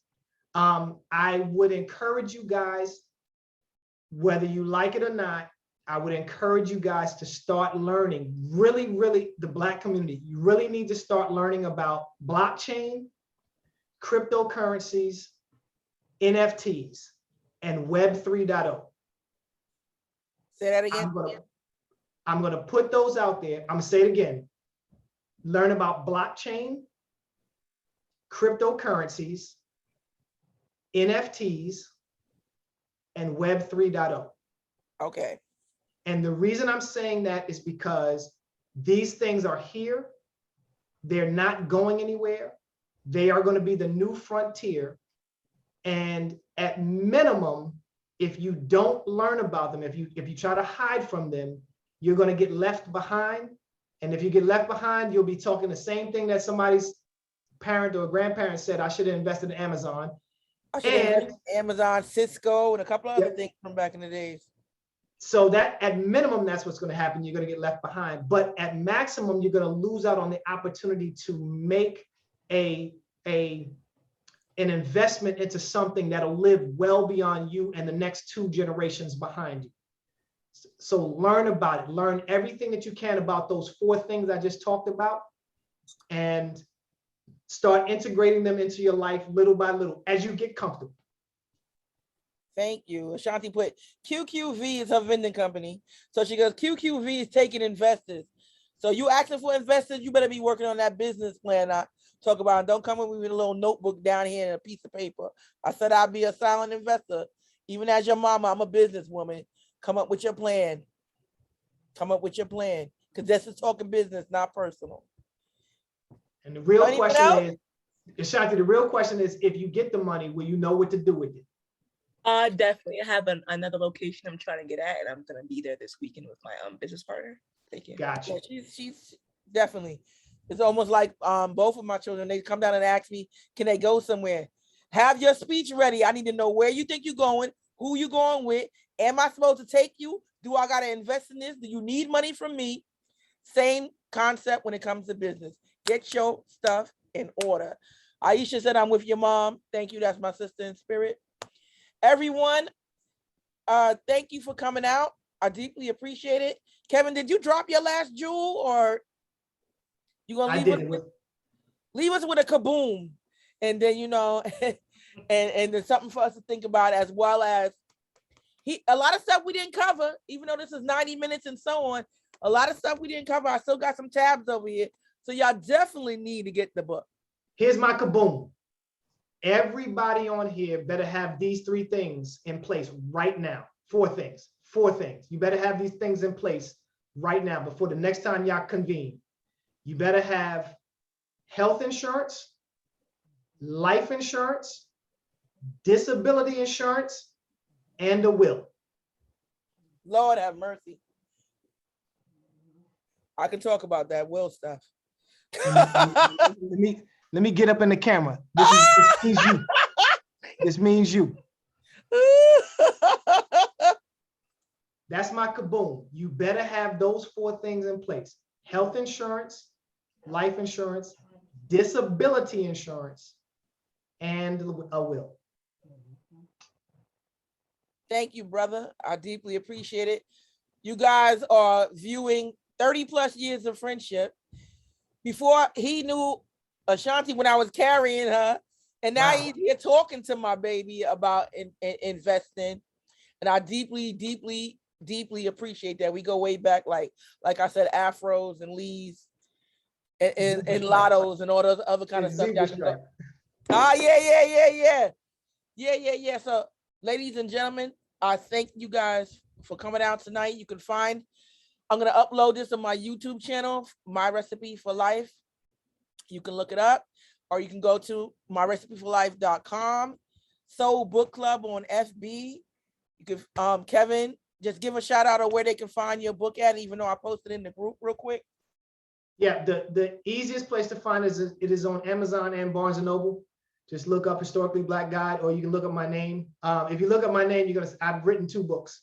I would encourage you guys, whether you like it or not, I would encourage you guys to start learning, really, the Black community, you really need to start learning about blockchain, cryptocurrencies, NFTs, and Web 3.0. Say that again. I'm going to put those out there. I'm going to say it again. Learn about blockchain, cryptocurrencies, NFTs, and Web 3.0. Okay. And the reason I'm saying that is because these things are here. They're not going anywhere. They are going to be the new frontier. And at minimum, if you don't learn about them, if you try to hide from them, you're going to get left behind. And if you get left behind, you'll be talking the same thing that somebody's parent or grandparent said, I should have invested in Amazon. I should have invested in Amazon, Cisco, and a couple of other things from back in the days. So that at minimum, that's what's going to happen. You're going to get left behind. But at maximum, you're going to lose out on the opportunity to make an investment into something that'll live well beyond you and the next 2 generations behind you. So learn about it. Learn everything that you can about those 4 things I just talked about, and start integrating them into your life little by little as you get comfortable. Thank you. Ashanti put QQV is her vending company. So she goes, QQV is taking investors. So you asking for investors, you better be working on that business plan I talk about. And don't come with me with a little notebook down here and a piece of paper. I said I'd be a silent investor. Even as your mama, I'm a businesswoman. Come up with your plan. Come up with your plan. Because this is talking business, not personal. And the real question is, Ashanti, the real question is, if you get the money, will you know what to do with it? Definitely. I have another location I'm trying to get at, and I'm gonna be there this weekend with my business partner. Thank you. Gotcha. Yeah, she's definitely. It's almost like both of my children, they come down and ask me, can they go somewhere? Have your speech ready. I need to know where you think you're going, who you going with. Am I supposed to take you? Do I gotta invest in this? Do you need money from me? Same concept when it comes to business. Get your stuff in order. Aisha said, I'm with your mom. Thank you. That's my sister in spirit. Everyone, thank you for coming out. I deeply appreciate it. Kevin, did you drop your last jewel, or you gonna leave us with a kaboom? And then, you know, and there's something for us to think about, as well as a lot of stuff we didn't cover, even though this is 90 minutes and so on. A lot of stuff we didn't cover. I still got some tabs over here. So y'all definitely need to get the book. Here's my kaboom. Everybody on here better have these 3 things in place right now. 4 things. 4 things. You better have these things in place right now before the next time y'all convene. You better have health insurance, life insurance, disability insurance, and a will. Lord have mercy. I can talk about that will stuff. Let me get up in the camera. This means you. This means you. That's my kaboom. You better have those 4 things in place: health insurance, life insurance, disability insurance, and a will. Thank you, brother. I deeply appreciate it. You guys are viewing 30 plus years of friendship. Before he knew Ashanti when I was carrying her, and now he's here talking to my baby about investing. And I deeply, deeply, deeply appreciate that. We go way back, like I said, afros and lees and lottos and all those other kind of stuff. Yeah. So, ladies and gentlemen, I thank you guys for coming out tonight. You can find, I'm going to upload this on my YouTube channel, My Recipe for Life. You can look it up, or you can go to myrecipeforlife.com. Soul Book Club on FB. You can, Kevin, just give a shout out of where they can find your book at, even though I posted in the group real quick. Yeah, the easiest place to find it is on Amazon and Barnes & Noble. Just look up Historically Black Guide, or you can look up my name. If you look up my name, I've written 2 books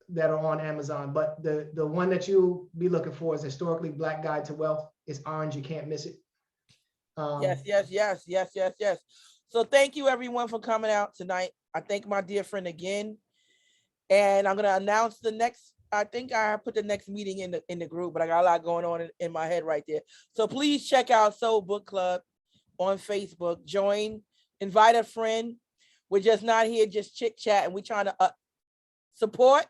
that are on Amazon, but the one that you'll be looking for is Historically Black Guide to Wealth. It's orange, you can't miss it. Yes. So thank you everyone for coming out tonight. I thank my dear friend again, and I'm gonna announce the next. I think I put the next meeting in the group, but I got a lot going on in my head right there. So please check out Soul Book Club on Facebook. Join, invite a friend. We're just not here just chit chat, and we're trying to support.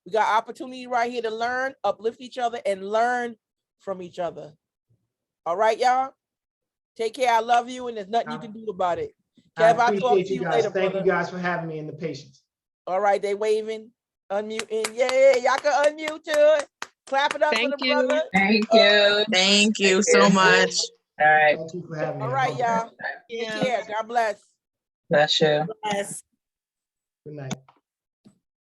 We got opportunity right here to learn, uplift each other, and learn from each other. All right, y'all. Take care. I love you, and there's nothing you can do about it. Kev, I'll talk to you later, Thank brother. you guys for having me and the patience. All right, they waving, unmuting. Yeah, y'all can unmute to it. Clap it up for Thank the you. brother. Thank you. Thank you Thank so you. much. All right. Thank you for having me. All right, y'all. Take Yeah. care. God bless. Bless you. Yes. Good night.